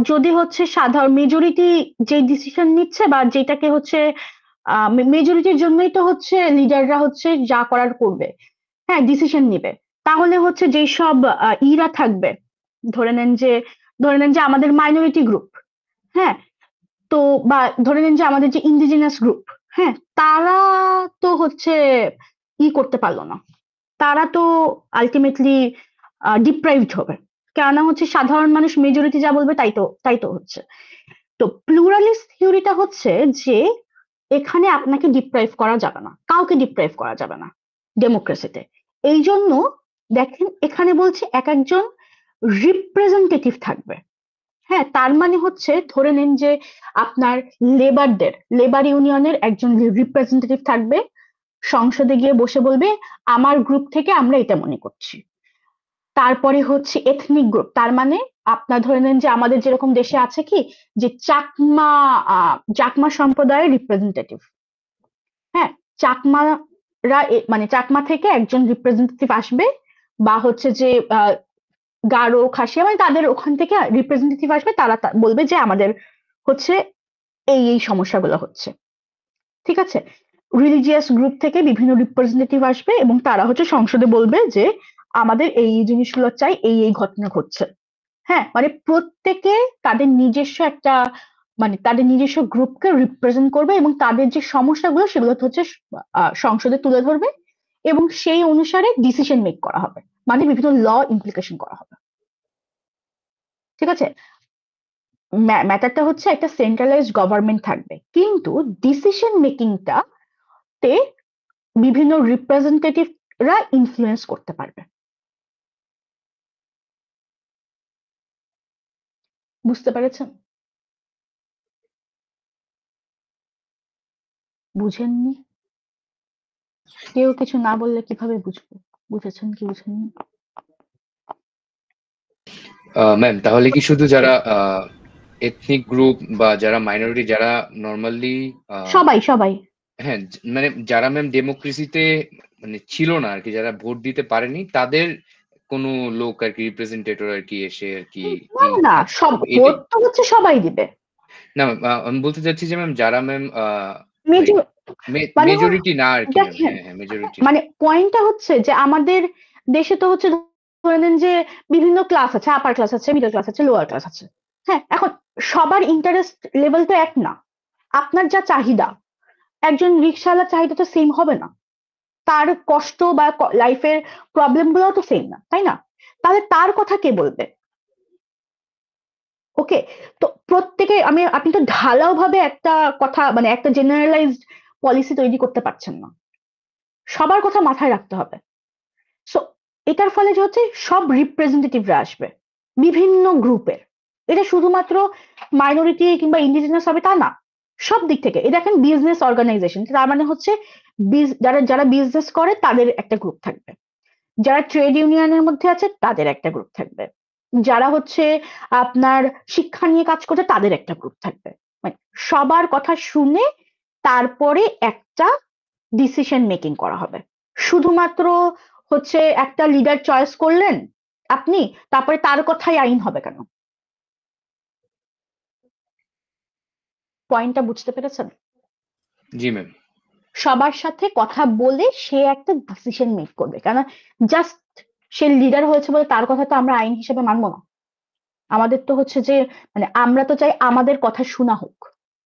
যদি হচ্ছে সাধারণ মেজরিটি যে ডিসিশন নিচ্ছে বা যেটাকে হচ্ছে মেজরিটির জন্যই তো হচ্ছে লিডাররা হচ্ছে যা করার করবে, হ্যাঁ, ডিসিশন নিবে, তাহলে হচ্ছে যেসব ইরা থাকবে, ধরে নেন যে আমাদের মাইনরিটি গ্রুপ, হ্যাঁ, তো বা ধরে নিন যে আমাদের যে ইন্ডিজিনাস গ্রুপ, হ্যাঁ, তারা তো হচ্ছে করতে পারলো না, তারা তো আলটিমেটলি ডিপ্রাইভড হবে, কেননা হচ্ছে সাধারণ মানুষ মেজরিটি যা বলবে তাই তো হচ্ছে। তো প্লুরালিস্ট থিওরিটা হচ্ছে যে এখানে আপনাকে ডিপ্রাইভ করা যাবে না, কাউকে ডিপ্রাইভ করা যাবে না ডেমোক্রেসিতে। এই জন্য দেখেন এখানে বলছে এক একজন রিপ্রেজেন্টেটিভ থাকবে, হ্যাঁ, তার মানে হচ্ছে ধরে নিন যে আপনার লেবার ইউনিয়নের একজন রিপ্রেজেন্টেটিভ থাকবে, সংসদে গিয়ে বসে বলবে আমার গ্রুপ থেকে আমরা এটা মনে করছি। তারপরে হচ্ছে এথনিক গ্রুপ, তার মানে আপনার ধরে নেন যে আমাদের যেরকম দেশে আছে কি যে চাকমা সম্প্রদায়ের রিপ্রেজেন্টেটিভ, হ্যাঁ, মানে চাকমা থেকে একজন রিপ্রেজেন্টেটিভ আসবে, বা হচ্ছে যে গারো খাসিয়া মানে তাদের ওখান থেকে রিপ্রেজেন্টেটিভ আসবে, তারা বলবে যে আমাদের হচ্ছে এই সমস্যাগুলো হচ্ছে, ঠিক আছে। রিলিজিয়াস গ্রুপ থেকে বিভিন্ন রিপ্রেজেন্টেটিভ আসবে এবং তারা হচ্ছে সংসদে বলবে যে আমাদের এই জিনিসগুলো চাই, এই ঘটনা ঘটছে, হ্যাঁ, মানে প্রত্যেকে তাদের নিজস্ব একটা মানে তাদের নিজস্ব গ্রুপকে রিপ্রেজেন্ট করবে এবং তাদের যে সমস্যাগুলো সেগুলো হচ্ছে সংসদে তুলে ধরবে এবং সেই অনুসারে ডিসিশন মেক করা হবে, মানে বিভিন্ন ল ইমপ্লিকেশন করা হবে, ঠিক আছে। ম্যাটারটা হচ্ছে একটা সেন্ট্রালাইজড গভর্নমেন্ট থাকবে, কিন্তু ডিসিশন মেকিংটা তে বিভিন্ন রিপ্রেজেন্টেটিভরা ইনফ্লুয়েন্স করতে পারবে। বুঝতে পেরেছেন? বুঝেননি? কেউ কিছু না বললে কিভাবে বুঝবো বুঝেছেন কি বুঝেননি? ম্যাম, তাহলে কি শুধু যারা এথনিক গ্রুপ বা যারা মাইনরিটি, যারা নর্মালি সবাই হ্যাঁ, মানে যারা ম্যাম ডেমোক্রেসিতে মানে ছিল না আর কি, যারা ভোট দিতে পারেনি, তাদের কোনো লোক আর কি রিপ্রেজেন্টেটর আর কি এসে আর কি না, সব ভোট তো হচ্ছে সবাই দিবে না ম্যাম, আমি বলতে চাচ্ছি যে ম্যাম যারা ম্যাম মানে মেজরিটি না আর কি ম্যাম। দেখেন, হ্যাঁ, মেজরিটি মানে পয়েন্টটা হচ্ছে যে আমাদের দেশে তো হচ্ছে ধরে নেন যে বিভিন্ন ক্লাস আছে, আপার ক্লাস আছে, মিডল ক্লাস আছে, লোয়ার ক্লাস আছে, হ্যাঁ, এখন সবার ইন্টারেস্ট লেভেল তো এক না, আপনার যা চাহিদা একজন রিক্সাওয়ালার চাহিদা তো সেম হবে না, তার কষ্ট বা লাইফের প্রবলেম গুলো তো সেম না, তাই না? তাহলে তার কথা কে বলবে? ওকে, তো প্রত্যেকে আপনি তো ঢালাও ভাবে একটা কথা মানে একটা জেনারেলাইজড পলিসি তৈরি করতে পারছেন না, সবার কথা মাথায় রাখতে হবে। সো এটার ফলে যে হচ্ছে সব রিপ্রেজেন্টেটিভরা আসবে বিভিন্ন গ্রুপের, এটা শুধুমাত্র মাইনরিটি কিংবা ইন্ডিজিনাস হবে তা না, সব দিক থেকে। এই দেখেন বিজনেস অর্গানাইজেশন, তার মানে হচ্ছে যারা যারা বিজনেস করে তাদের একটা গ্রুপ থাকবে, যারা ট্রেড ইউনিয়নের মধ্যে আছে তাদের একটা গ্রুপ থাকবে, যারা হচ্ছে আপনার শিক্ষা নিয়ে কাজ করছে তাদের একটা গ্রুপ থাকবে। মানে সবার কথা শুনে তারপরে একটা ডিসিশন মেকিং করা হবে। শুধুমাত্র হচ্ছে একটা লিডার চয়েস করলেন আপনি, তারপরে তার কথাই আইন হবে কেন? পয়েন্টটা বুঝতে পেরেছেন? জি ম্যাম। সবার সাথে কথা বলে সে একটা ডিসিশন মেক করবে, কারণ জাস্ট সে লিডার হয়েছে বলে তার কথা তো আমরা আইন হিসেবে মানবো না। আমাদের তো হচ্ছে যে মানে আমরা তো চাই আমাদের কথা শোনা হোক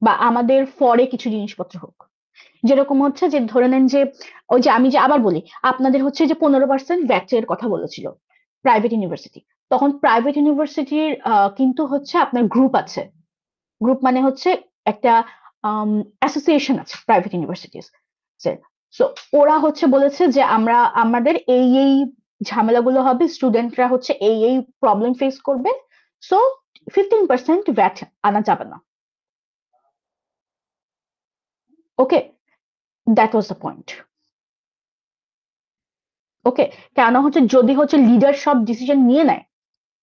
বা আমাদের ফরে কিছু জিনিসপত্র হোক। যেরকম হচ্ছে যে ধরে নেন যে ওই যে আমি যে আবার বলি, আপনাদের হচ্ছে যে 15% ব্যাচের কথা বলেছিল প্রাইভেট ইউনিভার্সিটি, তখন প্রাইভেট ইউনিভার্সিটির কিন্তু হচ্ছে আপনার গ্রুপ আছে। গ্রুপ মানে হচ্ছে একটা অ্যাসোসিয়েশন আছে প্রাইভেট ইউনিভার্সিটিস। সো ওরা হচ্ছে বলেছে যে আমরা আমাদের এই ঝামেলাগুলো হবে, স্টুডেন্টরা হচ্ছে এই প্রবলেম ফেস করবে, সো 15% ভ্যাট আনা যাবে না। ওকে, দ্যাট ওয়াজ দ্য পয়েন্ট। ওকে, কেন হচ্ছে যদি হচ্ছে লিডার সব ডিসিশন নিয়ে নেয়,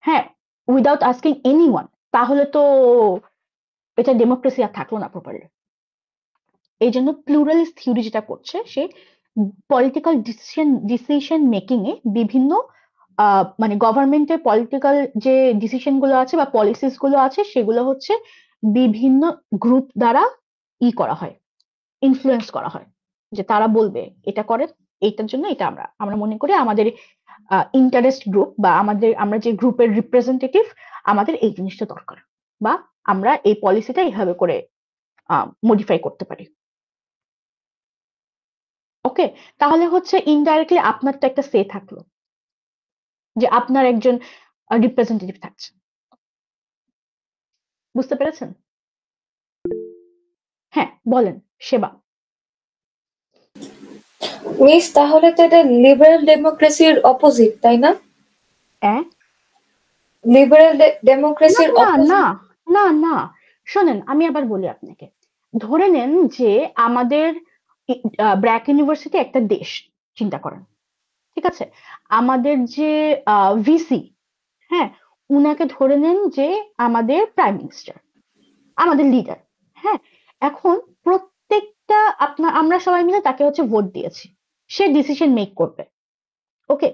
হ্যাঁ, উইদাউট আস্কিং এনিওয়ান, তাহলে তো এটা ডেমোক্রেসি আর থাকলো না প্রপারলি। এই জন্য প্লুরালিস্ট থিওরি যেটা করছে, সে পলিটিক্যাল ডিসিশন মেকিং এ বিভিন্ন মানে গভর্নমেন্টের পলিটিক্যাল যে ডিসিশন গুলো আছে বা পলিসিস গুলো আছে সেগুলো হচ্ছে বিভিন্ন গ্রুপ দ্বারা করা হয়, ইনফ্লুয়েন্স করা হয়, যে তারা বলবে এটা করে, এইটার জন্য এটা আমরা মনে করি আমাদের ইন্টারেস্ট গ্রুপ বা আমরা যে গ্রুপের রিপ্রেজেন্টেটিভ, আমাদের এই জিনিসটা দরকার, বা আমরা এই পলিসিটা এইভাবে করে মডিফাই করতে পারি। ওকে, তাহলে হচ্ছে ইনডাইরেক্টলি আপনার তো একটা সে থাকলো, যে আপনার একজন রিপ্রেজেন্টেটিভ থাকছে। বুঝতে পেরেছেন? হ্যাঁ বলেন সেবা। মিস, তাহলে তো এটা লিবারেল ডেমোক্রেসির অপোজিট, তাই না? হ্যাঁ, লিবারেল ডেমোক্রেসির না অপোজিট। না না না, শোনেন আমি আবার বলি আপনাকে। ধরে নেন যে আমাদের ব্র্যাক ইউনিভার্সিটি একটা দেশ, চিন্তা করেন, ঠিক আছে? আমাদের যে ভিসি, হ্যাঁ, উনাকে ধরে নেন যে আমাদের প্রাইম মিনিস্টার, আমাদের লিডার। হ্যাঁ, এখন প্রত্যেকটা আমরা সবাই মিলে তাকে হচ্ছে ভোট দিয়েছি, সে ডিসিশন মেক করবে। ওকে,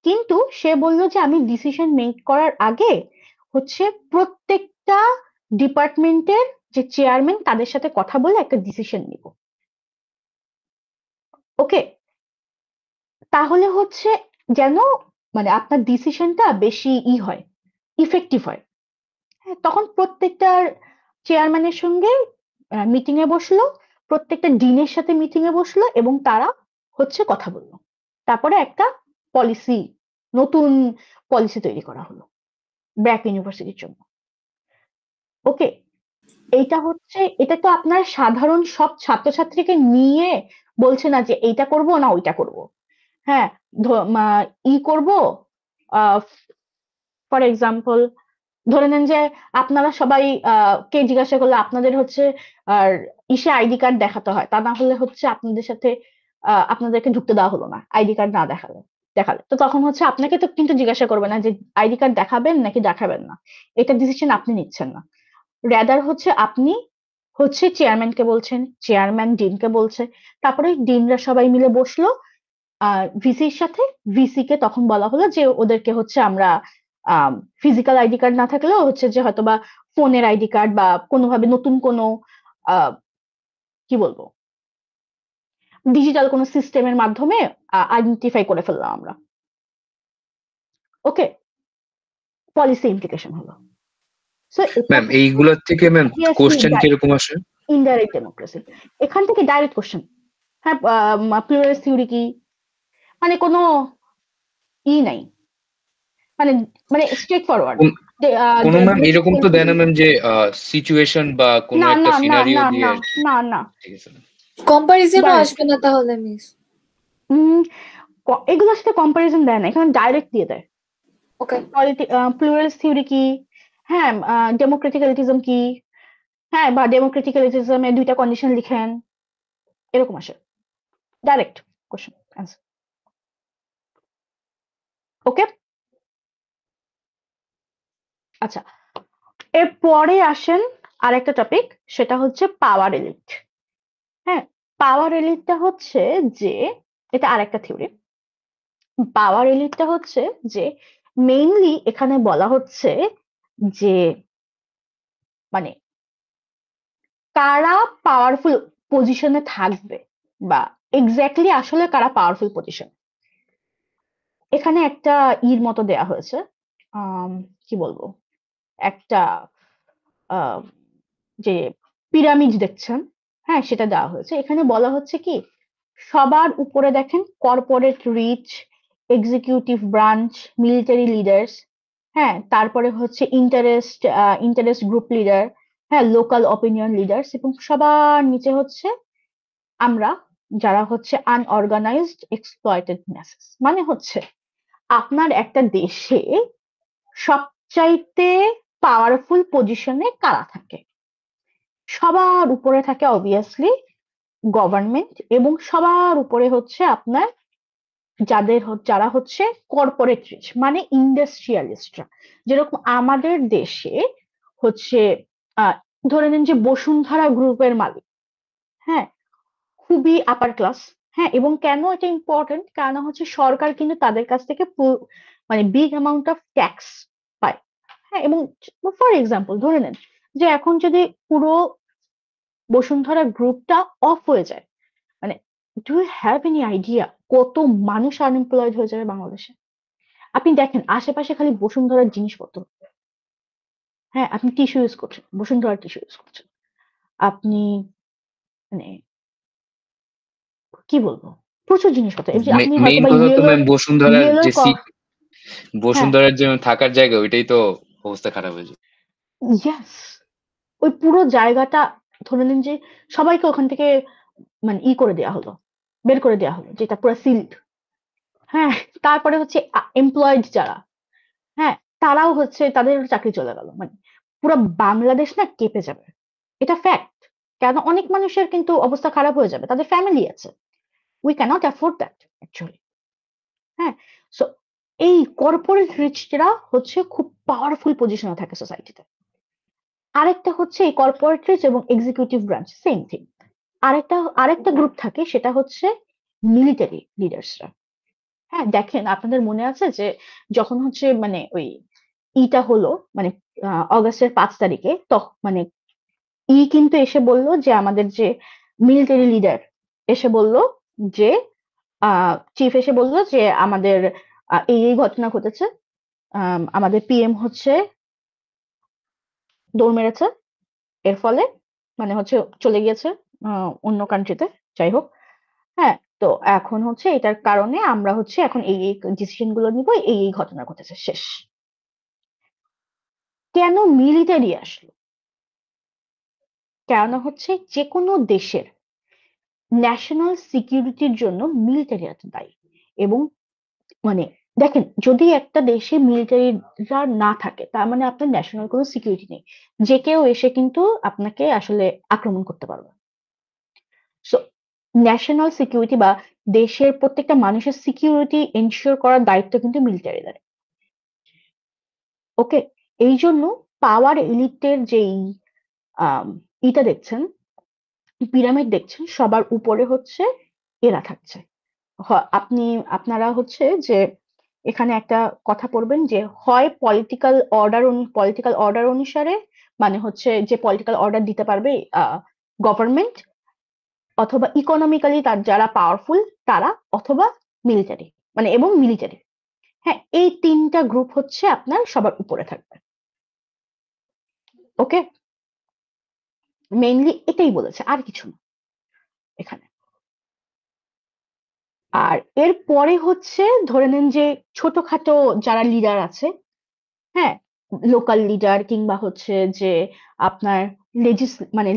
কিন্তু সে বলল যে আমি ডিসিশন মেক করার আগে হচ্ছে প্রত্যেকটা ডিপার্টমেন্টের যে চেয়ারম্যান তাদের সাথে কথা বলে একটা ডিসিশন নিব। ওকে, তাহলে হচ্ছে যেন মানে আপনার ডিসিশনটা বেশি হয়, ইফেক্টিভ হয়। হ্যাঁ, তখন প্রত্যেকটা চেয়ারম্যানের সঙ্গে মিটিং এ বসলো, প্রত্যেকটা ডিনের সাথে মিটিং এ বসলো এবং তারা হচ্ছে কথা বললো, তারপরে একটা পলিসি, নতুন পলিসি তৈরি করা হলো ব্র্যাক ইউনিভার্সিটির জন্য। ওকে, এটা তো আপনার সাধারণ সব ছাত্রছাত্রীকে নিয়ে বলছে না যে এইটা করব না ওইটা করব। হ্যাঁ, করব, ফর এক্সাম্পল ধরে নেন যে আপনারা সবাই কে জিজ্ঞাসা করলে আপনাদের হচ্ছে আর আইডি কার্ড দেখাতে হয়, তা না হলে হচ্ছে আপনাদের সাথে আপনাদেরকে ঢুকতে দেওয়া হলো না আইডি কার্ড না দেখালে, তো তখন হচ্ছে আপনাকে তো কিন্তু জিজ্ঞাসা করবে না যে আইডি কার্ড দেখাবেন নাকি দেখাবেন না, এটা ডিসিশন আপনি নিচ্ছেন না। রেদার হচ্ছে আপনি হচ্ছে চেয়ারম্যানকে বলছেন, চেয়ারম্যান ডিনকে বলছে, তারপরে ডিনরা সবাই মিলে বসলো ভিসির সাথে। ভিসি কে তখন বলা হলো যে ওদেরকে হচ্ছে আমরা ফিজিক্যাল আইডি কার্ড না থাকলেও হচ্ছে যে হয়তো বা ফোনের আইডি কার্ড বা কোনোভাবে নতুন কোনো কি বলবো ডিজিটাল কোনো সিস্টেমের মাধ্যমে আইডেন্টিফাই করে ফেললাম আমরা। ওকে, পলিসি ইমপ্লিকেশন হলো। সো ম্যাম এইগুলোর থেকে ম্যাম কোশ্চেন কিরকম আসে? ইনডাইরেক্ট ডেমোক্রেসি, এখান থেকে ডাইরেক্ট কোশ্চেন। হ্যাঁ, প্লুরালিস্ট থিওরি কি, মানে কোনো নাই, মানে মানে স্ট্রেট ফরওয়ার্ড। কোনো ম্যাম এরকম তো দেয় না ম্যাম যে সিচুয়েশন বা কোনো না একটা না না সিনারিও না দিয়ে? না না না, ঠিক আছে ম্যাম। কম্পারিজনও Direct. আসবে না তাহলে মিস? এগুলোর সাথে কম্পারিজন দেয় না, এখানে ডাইরেক্ট দিয়ে দেয়। ওকে, প্লুরালিস্ট থিওরি কি, হ্যাঁ, ডেমোক্রেটিক এলিটিজম কি, হ্যাঁ, বা ডেমোক্রেটিক এলিটিজমে 2টা কন্ডিশন লিখেন, এরকম আসে। Direct question answer. ওকে, আচ্ছা, এরপরে আসেন আরেকটা টপিক, সেটা হচ্ছে পাওয়ার এলিট। হ্যাঁ, পাওয়ার এলিটটা হচ্ছে যে, এটা আরেকটা থিওরি। পাওয়ার এলিটটা হচ্ছে যে মেইনলি এখানে বলা হচ্ছে যে মানে কারা পাওয়ারফুল পজিশনে থাকবে, বা এক্স্যাক্টলি আসলে কারা পাওয়ারফুল পজিশন। এখানে একটা মতো দেয়া হয়েছে, কি বলবো, একটা যে পিরামিড দেখছেন, হ্যাঁ সেটা দেওয়া হয়েছে। এখানে বলা হচ্ছে কি, সবার উপরে দেখেন corporate rich, executive branch, military leaders, হ্যাঁ তারপরে হচ্ছে ইন্টারেস্ট গ্রুপ লিডার, হ্যাঁ লোকাল অপিনিয়ন লিডার্স, এবং সবার নিচে হচ্ছে আমরা, যারা হচ্ছে আনঅর্গানাইজড এক্সপ্লয়েটেড ম্যাসেস। মানে হচ্ছে আপনার একটা দেশে সবচাইতে পাওয়ারফুল পজিশনে কারা থাকে? সবার উপরে থাকে অবভিয়াসলি গভর্নমেন্ট, এবং সবার উপরে হচ্ছে আপনার যারা হচ্ছে কর্পোরেট রিচ, মানে ইন্ডাস্ট্রিয়ালিস্টরা। যেরকম আমাদের দেশে হচ্ছে ধরে নিন যে বসুন্ধরা গ্রুপের মালিক, হ্যাঁ খুবই আপার ক্লাস। হ্যাঁ, এবং কেন এটা ইম্পর্টেন্ট, কারণ হচ্ছে সরকার কিন্তু তাদের কাছ থেকে মানে বিগ অ্যামাউন্ট অফ ট্যাক্স পায়। হ্যাঁ, এবং ফর এক্সাম্পল ধরে নেন যে এখন যদি পুরো বসুন্ধরা গ্রুপটা অফ হয়ে যায়, মানে do you have any idea কত মানুষ আনএমপ্লয়েড হয়ে যাবে বাংলাদেশে? আপনি দেখেন আশেপাশে খালি বসুন্ধরার জিনিসপত্র। হ্যাঁ, আপনি টিস্যু ইউজ করছেন, বসুন্ধরার টিস্যু ইউজ করছেন, আপনি মানে কি বলবো, প্রচুর জিনিসপত্র। এই যে আপনি হয়তো মেইন বা কথা তো ম্যাম বসুন্ধরার যে হ্যাঁ বসুন্ধরার যে থাকার জায়গা, ওইটাই তো অবস্থা খারাপ হয়ে যায়। ইয়াস, ওই পুরো জায়গাটা ধরে নিন যে সবাইকে ওখান থেকে মানে করে দেওয়া হলো, বের করে দেওয়া হলো, যেটা পুরো সিল্ড। হ্যাঁ, তারপরে হচ্ছে এমপ্লয়েড যারা, হ্যাঁ তারাও হচ্ছে তাদের চাকরি চলে গেল। মানে পুরো বাংলাদেশ না কেঁপে যাবে, এটা ফ্যাক্ট। কেন, অনেক মানুষের কিন্তু অবস্থা খারাপ হয়ে যাবে, তাদের ফ্যামিলি আছে। We can't afford that actually. হ্যাঁ, সো এই কর্পোরেট রিচরা হচ্ছে খুব পাওয়ারফুল পজিশনে থাকে সোসাইটিতে। আরেকটা হচ্ছে এই কর্পোরেট রিচ এবং এক্সিকিউটিভ ব্রাঞ্চ সেম থিং। আরেকটা গ্রুপ থাকে, সেটা হচ্ছে মিলিটারি লিডার্সরা। হ্যাঁ, দেখেন আপনাদের মনে আছে যে যখন হচ্ছে মানে ওই হলো, মানে অগাস্টের 5 তারিখে, মানে কিন্তু এসে বলল যে আমাদের যে মিলিটারি লিডার এসে বলল যে চিফ এসে বলল যে আমাদের এই ঘটনা ঘটেছে, আমাদের পিএম হচ্ছে দৌড় মেরেছে, এর ফলে মানে হচ্ছে চলে গিয়েছে অন্য কান্ট্রিতে, যাই হোক। হ্যাঁ, তো এখন হচ্ছে এটার কারণে আমরা হচ্ছে এখন এই ডিসিশন গুলো নিব, এই ঘটনা ঘটেছে, শেষ। কেন মিলিটারি আসলো? কেন হচ্ছে যে কোনো দেশের ন্যাশনাল সিকিউরিটির জন্য মিলিটারি এত দায়ী। এবং মানে দেখেন, যদি একটা দেশে মিলিটারিরা না থাকে, তার মানে আপনার ন্যাশনাল কোনো সিকিউরিটি নেই, যে কেউ এসে কিন্তু আপনাকে আসলে আক্রমণ করতে পারবে। সো ন্যাশনাল সিকিউরিটি বা দেশের প্রত্যেকটা মানুষের সিকিউরিটি এনশিওর করার দায়িত্ব কিন্তু মিলিটারিদের। ওকে, এই জন্য পাওয়ার এলিটের যেই ইটা দেখছেন, পিরামিড দেখছেন, সবার উপরে হচ্ছে এরা থাকছে। আপনারা হচ্ছে যে এখানে একটা কথা পড়বেন যে হয় পলিটিক্যাল অর্ডার অনুসারে, মানে হচ্ছে যে পলিটিক্যাল অর্ডার দিতে পারবে গভর্নমেন্ট, অথবা ইকোনমিক্যালি তার যারা পাওয়ারফুল তারা, অথবা মিলিটারি, মানে এবং মিলিটারি। হ্যাঁ, এই 3টা গ্রুপ হচ্ছে আপনার সবার উপরে থাকবে। ওকে, মেইনলি এটাই বলেছে, আর কিছু না এখানে। আর এর পরে হচ্ছে ধরে নেন যে ছোটখাটো যারা লিডার আছে, হ্যাঁ লোকাল লিডার, কিংবা হচ্ছে যে আপনার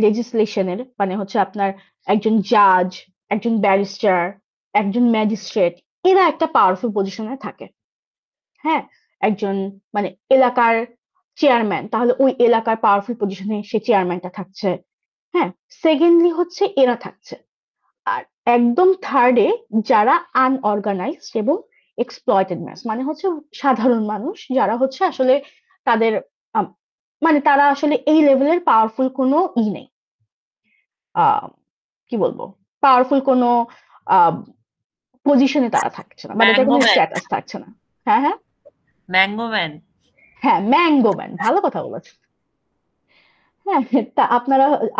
লেজিসলেশনের, মানে হচ্ছে আপনার একজন জাজ, একজন ব্যারিস্টার, একজন ম্যাজিস্ট্রেট, এরা একটা পাওয়ারফুল পজিশনে থাকে। হ্যাঁ, একজন মানে এলাকার চেয়ারম্যান, তাহলে ওই এলাকার পাওয়ারফুল পজিশনে সে চেয়ারম্যানটা থাকছে। হ্যাঁ, সেকেন্ডলি হচ্ছে এরা থাকছে। আর একদম থার্ডে যারা আনঅর্গানাইজড এবং এক্সপ্লয়েটেড ম্যাস, মানে হচ্ছে সাধারণ মানুষ যারা হচ্ছে আসলে তাদের মানে তারা আসলে এই লেভেলের পাওয়ারফুল কোনো নেই, কি বলবো, পাওয়ারফুল কোনো পজিশনে তারা থাকছে না, বা তাদের কোনো ম্যাঙ্গো ম্যান স্ট্যাটাস থাকছে না। হ্যাঁ হ্যাঁ ম্যাঙ্গো ম্যান হ্যাঁ, ম্যাঙ্গো ম্যান, ভালো কথা বলেছেন। হ্যাঁ, তা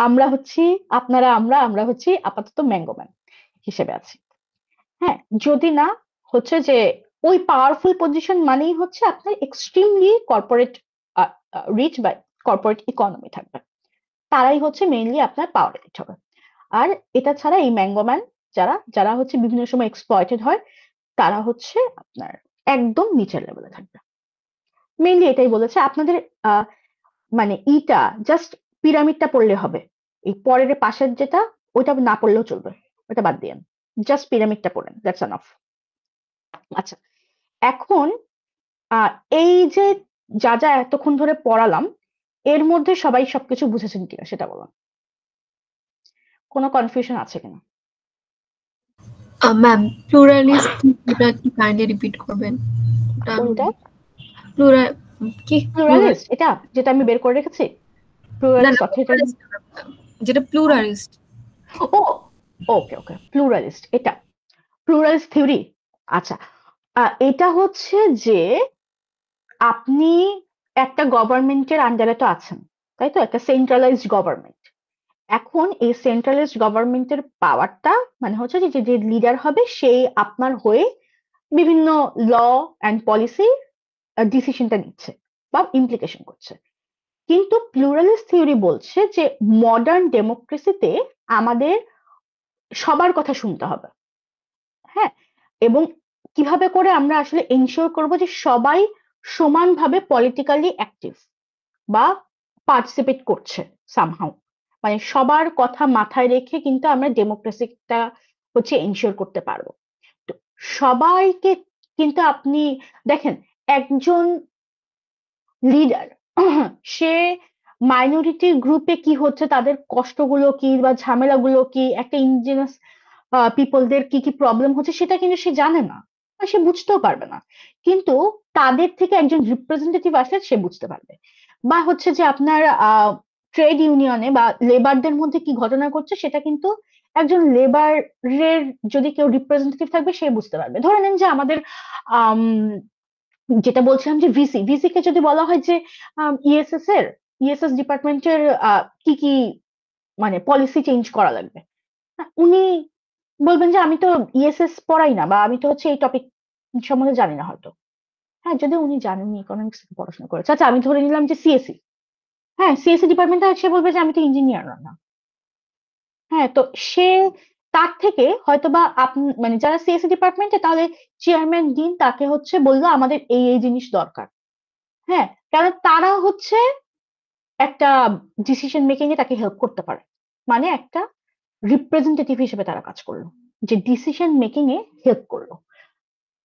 আমরা হচ্ছি আপাতত ম্যাঙ্গো ম্যান হিসেবে আছি। হ্যাঁ, যদি না হচ্ছে যে ওই পাওয়ারফুল পজিশন মানেই হচ্ছে আপনার এক্সট্রিমলি কর্পোরেট রিচ বা কর্পোরেট ইকোনমি থাকবে, তারাই হচ্ছে মেইনলি আপনার পাওয়ার রিচ হবে। আর এটা ছাড়া এই ম্যাঙ্গোম্যান যারা যারা হচ্ছে বিভিন্ন সময় এক্সপ্লয়েটেড হয়, তারা হচ্ছে আপনার একদম নিচের লেভেলে থাকবে। মেইনলি এটাই বলেছে আপনাদের মানে জাস্ট পিরামিডটা পড়লে হবে, এই পরের পাশের যেটা ওইটা না পড়লেও চলবে, ওটা বাদ দিয়েন, জাস্ট পিরামিডটা পড়েন, দ্যাটস এনাফ। আচ্ছা, এখন এই যে যা যা এতক্ষণ ধরে পড়ালাম, এর মধ্যে সবাই সবকিছু বুঝেছেন কিনা সেটা বলুন, কোনো কনফিউশন আছে কিনা? ম্যাম, প্লুরালিস্ট এটা একটু কাইন্ডলি রিপিট করবেন। কোনটা? প্লুরালিস্ট এটা যেটা আমি বের করে রেখেছি, প্লুরালিস্ট অর্থ যেটা প্লুরালিস্ট। ও ওকে ওকে, প্লুরালিস্ট, এটা প্লুরালিস্ট থিওরি। আচ্ছা, এটা হচ্ছে যে আপনি একটা গভর্নমেন্টের আন্ডারে তো আছেন, তাই তো, একটা সেন্ট্রালাইজড গভর্নমেন্ট। এখন এই সেন্ট্রালাইজড গভর্নমেন্টের পাওয়ারটা মানে হচ্ছে যে যে লিডার হবে সেই আপনার হয়ে বিভিন্ন ল অ্যান্ড পলিসি ডিসিশনটা নিচ্ছে বা ইমপ্লিকেশন করছে। কিন্তু প্লুরালিস্ট থিওরি বলছে যে মডার্ন ডেমোক্রেসিতে আমাদের সবার কথা শুনতে হবে। হ্যাঁ, এবং কিভাবে করে আমরা আসলে এনশিওর করব যে সবাই সমানভাবে পলিটিক্যালি অ্যাক্টিভ বা পার্টিসিপেট করছে সামহাউ, মানে সবার কথা মাথায় রেখে কিন্তু আমরা ডেমোক্রেসিটা হচ্ছে এনশিওর করতে পারবো। তো সবাইকে কিন্তু আপনি দেখেন, একজন লিডার সে মাইনরিটি গ্রুপে কি হচ্ছে, তাদের কষ্টগুলো কি বা ঝামেলাগুলো কি, একটা ইন্ডিজিনাস পিপলদের কি কি প্রবলেম হচ্ছে সেটা কিন্তু সে জানে না, আর সে বুঝতেও পারবে না। কিন্তু তাদের থেকে একজন রিপ্রেজেন্টেটিভ আসলে সে বুঝতে পারবে। বা হচ্ছে যে আপনার ট্রেড ইউনিয়নে বা লেবারদের মধ্যে কি ঘটনা ঘটছে সেটা কিন্তু একজন লেবারের যদি কেউ রিপ্রেজেন্টেটিভ থাকবে সে বুঝতে পারবে। ধরে নিন যে আমাদের আম, যেটা বলছিলাম যে ভিসি কে যদি বলা হয় যে ইএসএস ডিপার্টমেন্টের কি কি মানে পলিসি চেঞ্জ করা লাগবে, উনি বলবেন যে আমি তো ইএসএস পড়াই না, বা আমি তো হচ্ছে এই টপিক সম্বন্ধে জানি না হয়তো। হ্যাঁ, যদি উনি জানেন ইকোনমিক্স পড়াশোনা করেছে, আচ্ছা আমি ধরে নিলাম যে সিএসসি, হ্যাঁ সিএসসি ডিপার্টমেন্টে সে বলবে যে আমি তো ইঞ্জিনিয়ার না। হ্যাঁ, তো সে তার থেকে হয়তোবা আপনি মানে যারা সিএসসি ডিপার্টমেন্টে, তাহলে চেয়ারম্যান ডিন তাকে হচ্ছে বললো আমাদের এই এই জিনিস দরকার। হ্যাঁ, কারণ তারা হচ্ছে একটা ডিসিশন মেকিং এ তাকে হেল্প করতে পারে, মানে একটা রিপ্রেজেন্টেটিভ হিসেবে তারা কাজ করলো, যে ডিসিশন মেকিং এ হেল্প করলো।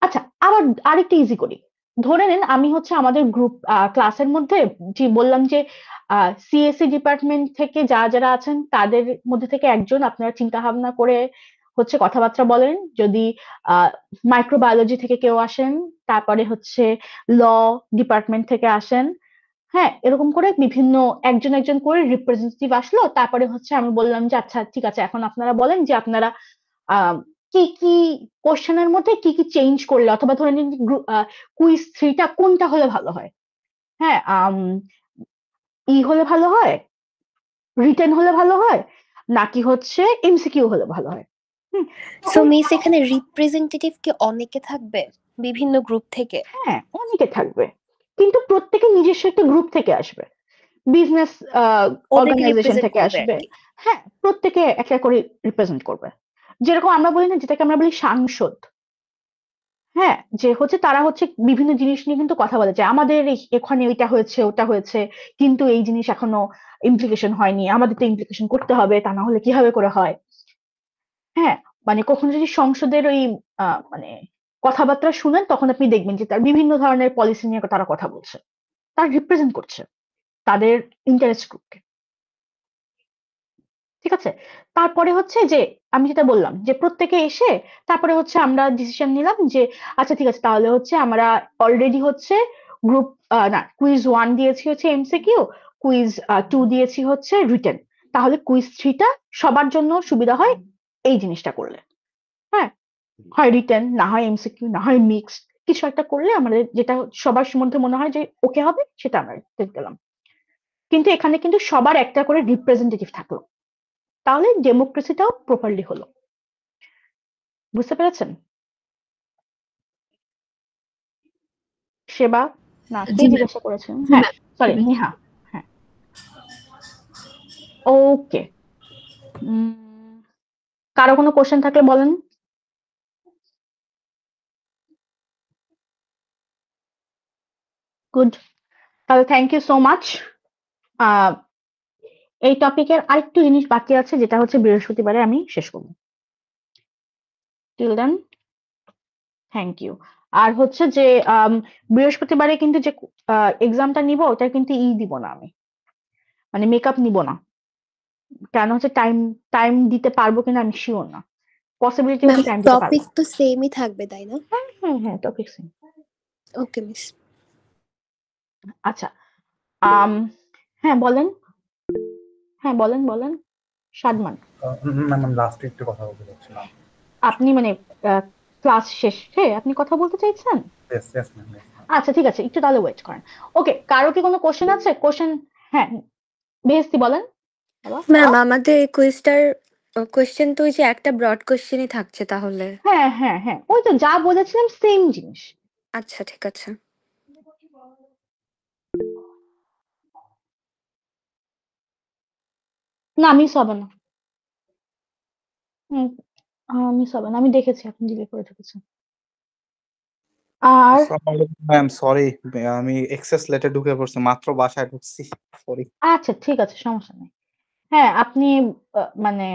আচ্ছা, আবার আরেকটা ইজি করি, ধরে নিন আমি হচ্ছে আমাদের গ্রুপ ক্লাসের মধ্যে যে বললাম যে সিএসসি ডিপার্টমেন্ট থেকে যারা যারা আছেন তাদের মধ্যে থেকে একজন আপনারা চিন্তা ভাবনা করে হচ্ছে কথাবার্তা বলেন, যদি মাইক্রোবায়োলজি থেকে কেউ আসেন, তারপরে হচ্ছে ল ডিপার্টমেন্ট থেকে আসেন। হ্যাঁ, এরকম করে বিভিন্ন একজন একজন করে রিপ্রেজেন্টেটিভ আসলো, তারপরে হচ্ছে আমি বললাম যে আচ্ছা ঠিক আছে, এখন আপনারা বলেন যে আপনারা কি কি কোশ্চেনের মধ্যে কি কি চেঞ্জ করলে, অথবা ধরে নিন কুইজ 3টা কোনটা হলে ভালো হয়। হ্যাঁ, হলে ভালো হয়, রিটেন হলে ভালো হয়, নাকি হচ্ছে এমসিকিউ হলে ভালো হয়। সো মিস, এখানে রিপ্রেজেন্টেটিভ কি অনেকে থাকবে বিভিন্ন গ্রুপ থেকে? হ্যাঁ, অনেকে থাকবে, কিন্তু প্রত্যেকে নিজস্ব একটা গ্রুপ থেকে আসবে, বিজনেস অর্গানাইজেশন থেকে আসবে। হ্যাঁ, প্রত্যেকে একটা করে রিপ্রেজেন্ট করবে, যেরকম আমরা বলি না, যেটাকে আমরা বলি সাংসদ। হ্যাঁ, যে হচ্ছে তারা হচ্ছে বিভিন্ন জিনিস নিয়ে কিন্তু কথা বলে, যে আমাদের এখানে এটা হয়েছে ওটা হয়েছে, কিন্তু এই জিনিস এখনো ইমপ্লিকেশন হয়নি, আমাদের তো ইমপ্লিকেশন করতে হবে, তা না হলে কিভাবে করে হয়। হ্যাঁ, মানে কখনো যদি সংসদের ওই মানে কথাবার্তা শুনেন, তখন আপনি দেখবেন যে তার বিভিন্ন ধরনের পলিসি নিয়ে তারা কথা বলছে। তারা রিপ্রেজেন্ট করছে তাদের ইন্টারেস্ট গ্রুপকে। ঠিক আছে, তারপরে হচ্ছে যে আমি যেটা বললাম যে প্রত্যেকে এসে তারপরে হচ্ছে আমরা ডিসিশন নিলাম যে আচ্ছা ঠিক আছে তাহলে হচ্ছে আমরা অলরেডি হচ্ছে গ্রুপ না কুইজ 1 দিয়েছি হচ্ছে এমসিকিউ, কুইজ 2 দিয়েছি হচ্ছে রিটেন, তাহলে কুইজ 3টা সবার জন্য সুবিধা হয় এই জিনিসটা করলে। হ্যাঁ, হয় রিটেন, না হয় এমসিকিউ, না হয় মিক্সড, কিছু একটা করলে আমাদের যেটা সবার মধ্যে মনে হয় যে ওকে হবে সেটা আমরা গেলাম। কিন্তু এখানে কিন্তু সবার একটা করে রিপ্রেজেন্টেটিভ থাকলো, তাহলে ডেমোক্রেসিটাও প্রপারলি হলো। বুঝতে পেরেছেন? সেবা না কে জি ম্যাম। জিজ্ঞাসা করেছেন? জি হ্যাঁ ম্যাম। সরি নেহা। হ্যাঁ ওকে, কারো কোনো কোশ্চেন থাকলে বলেন। গুড, তাহলে থ্যাংক ইউ সো মাচ। এই টপিকের আরেকটু জিনিস বাকি আছে যেটা হচ্ছে বৃহস্পতিবারে আমি শেষ করব। Till then thank you. আর হচ্ছে যে বৃহস্পতিবারে কিন্তু যে এক্সামটা নিব ওটা কিন্তু দিব না আমি, মানে মেকআপ নিব না, কেন হচ্ছে টাইম দিতে পারবো কিনা আমি শিওর না, পসিবিলিটি ম্যাম হচ্ছে টাইম দিতে পারবো। টপিক তো সেমই থাকবে তাই না? হ্যাঁ হ্যাঁ টপিক সেম। ওকে মিস। আচ্ছা হ্যাঁ বলেন, হ্যাঁ বলেন বলেন সাদমান। ম্যাম লাস্টে একটু কথা বলতে চাচ্ছিলাম। আপনি মানে ক্লাস শেষে আপনি কথা বলতে চাইছেন? Yes yes ma'am. আচ্ছা ঠিক আছে, একটু তাহলে ওয়েট করেন। ওকে, কারো কি কোনো কোশ্চেন আছে? কোশ্চেন হ্যাঁ বেহেস্তি বলেন। ম্যাম আমাদের এই কুইজটার কোশ্চেন তো ওই যে একটা ব্রড কোশ্চেনই থাকছে তাহলে। হ্যাঁ হ্যাঁ হ্যাঁ ওই তো যা বলেছিলাম সেম জিনিস। আচ্ছা ঠিক আছে। না মিস হবে না, মিস হবে না, আমি দেখেছি আপনি ডিলিট করে রেখেছেন। আর ম্যাম সরি আমি এক্সেস লেটে ঢুকে পড়ছি, মাত্র বাসায় ঢুকছি, সরি। আচ্ছা ঠিক আছে সমস্যা নেই। হ্যাঁ আপনি মানে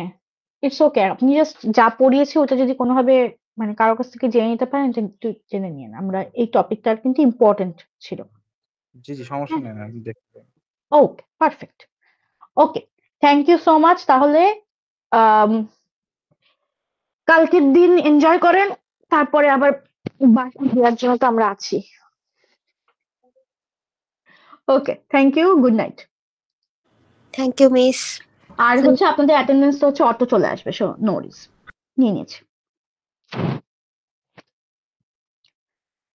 ইটস ওকে, আপনি জাস্ট যা পড়িয়েছি ওটা যদি কোনোভাবে মানে কারোর কাছ থেকে জেনে নিতে পারেন একটু জেনে নিন, আমরা এই টপিকটা কিন্তু ইম্পর্টেন্ট ছিল। জি জি সমস্যা নেই ম্যাম, দেখতে। Okay perfect. Okay thank you so much. তাহলে কালকের দিন এনজয় করেন, তারপরে আবার বাসা ফেরার জন্য তো আমরা আছি। Okay thank you, good night. Thank you miss. আর হচ্ছে আপনাদের অ্যাটেন্ডেন্স হচ্ছে অটো চলে আসবে, সো নো ওয়ারিজ, নিয়ে নিয়েছি।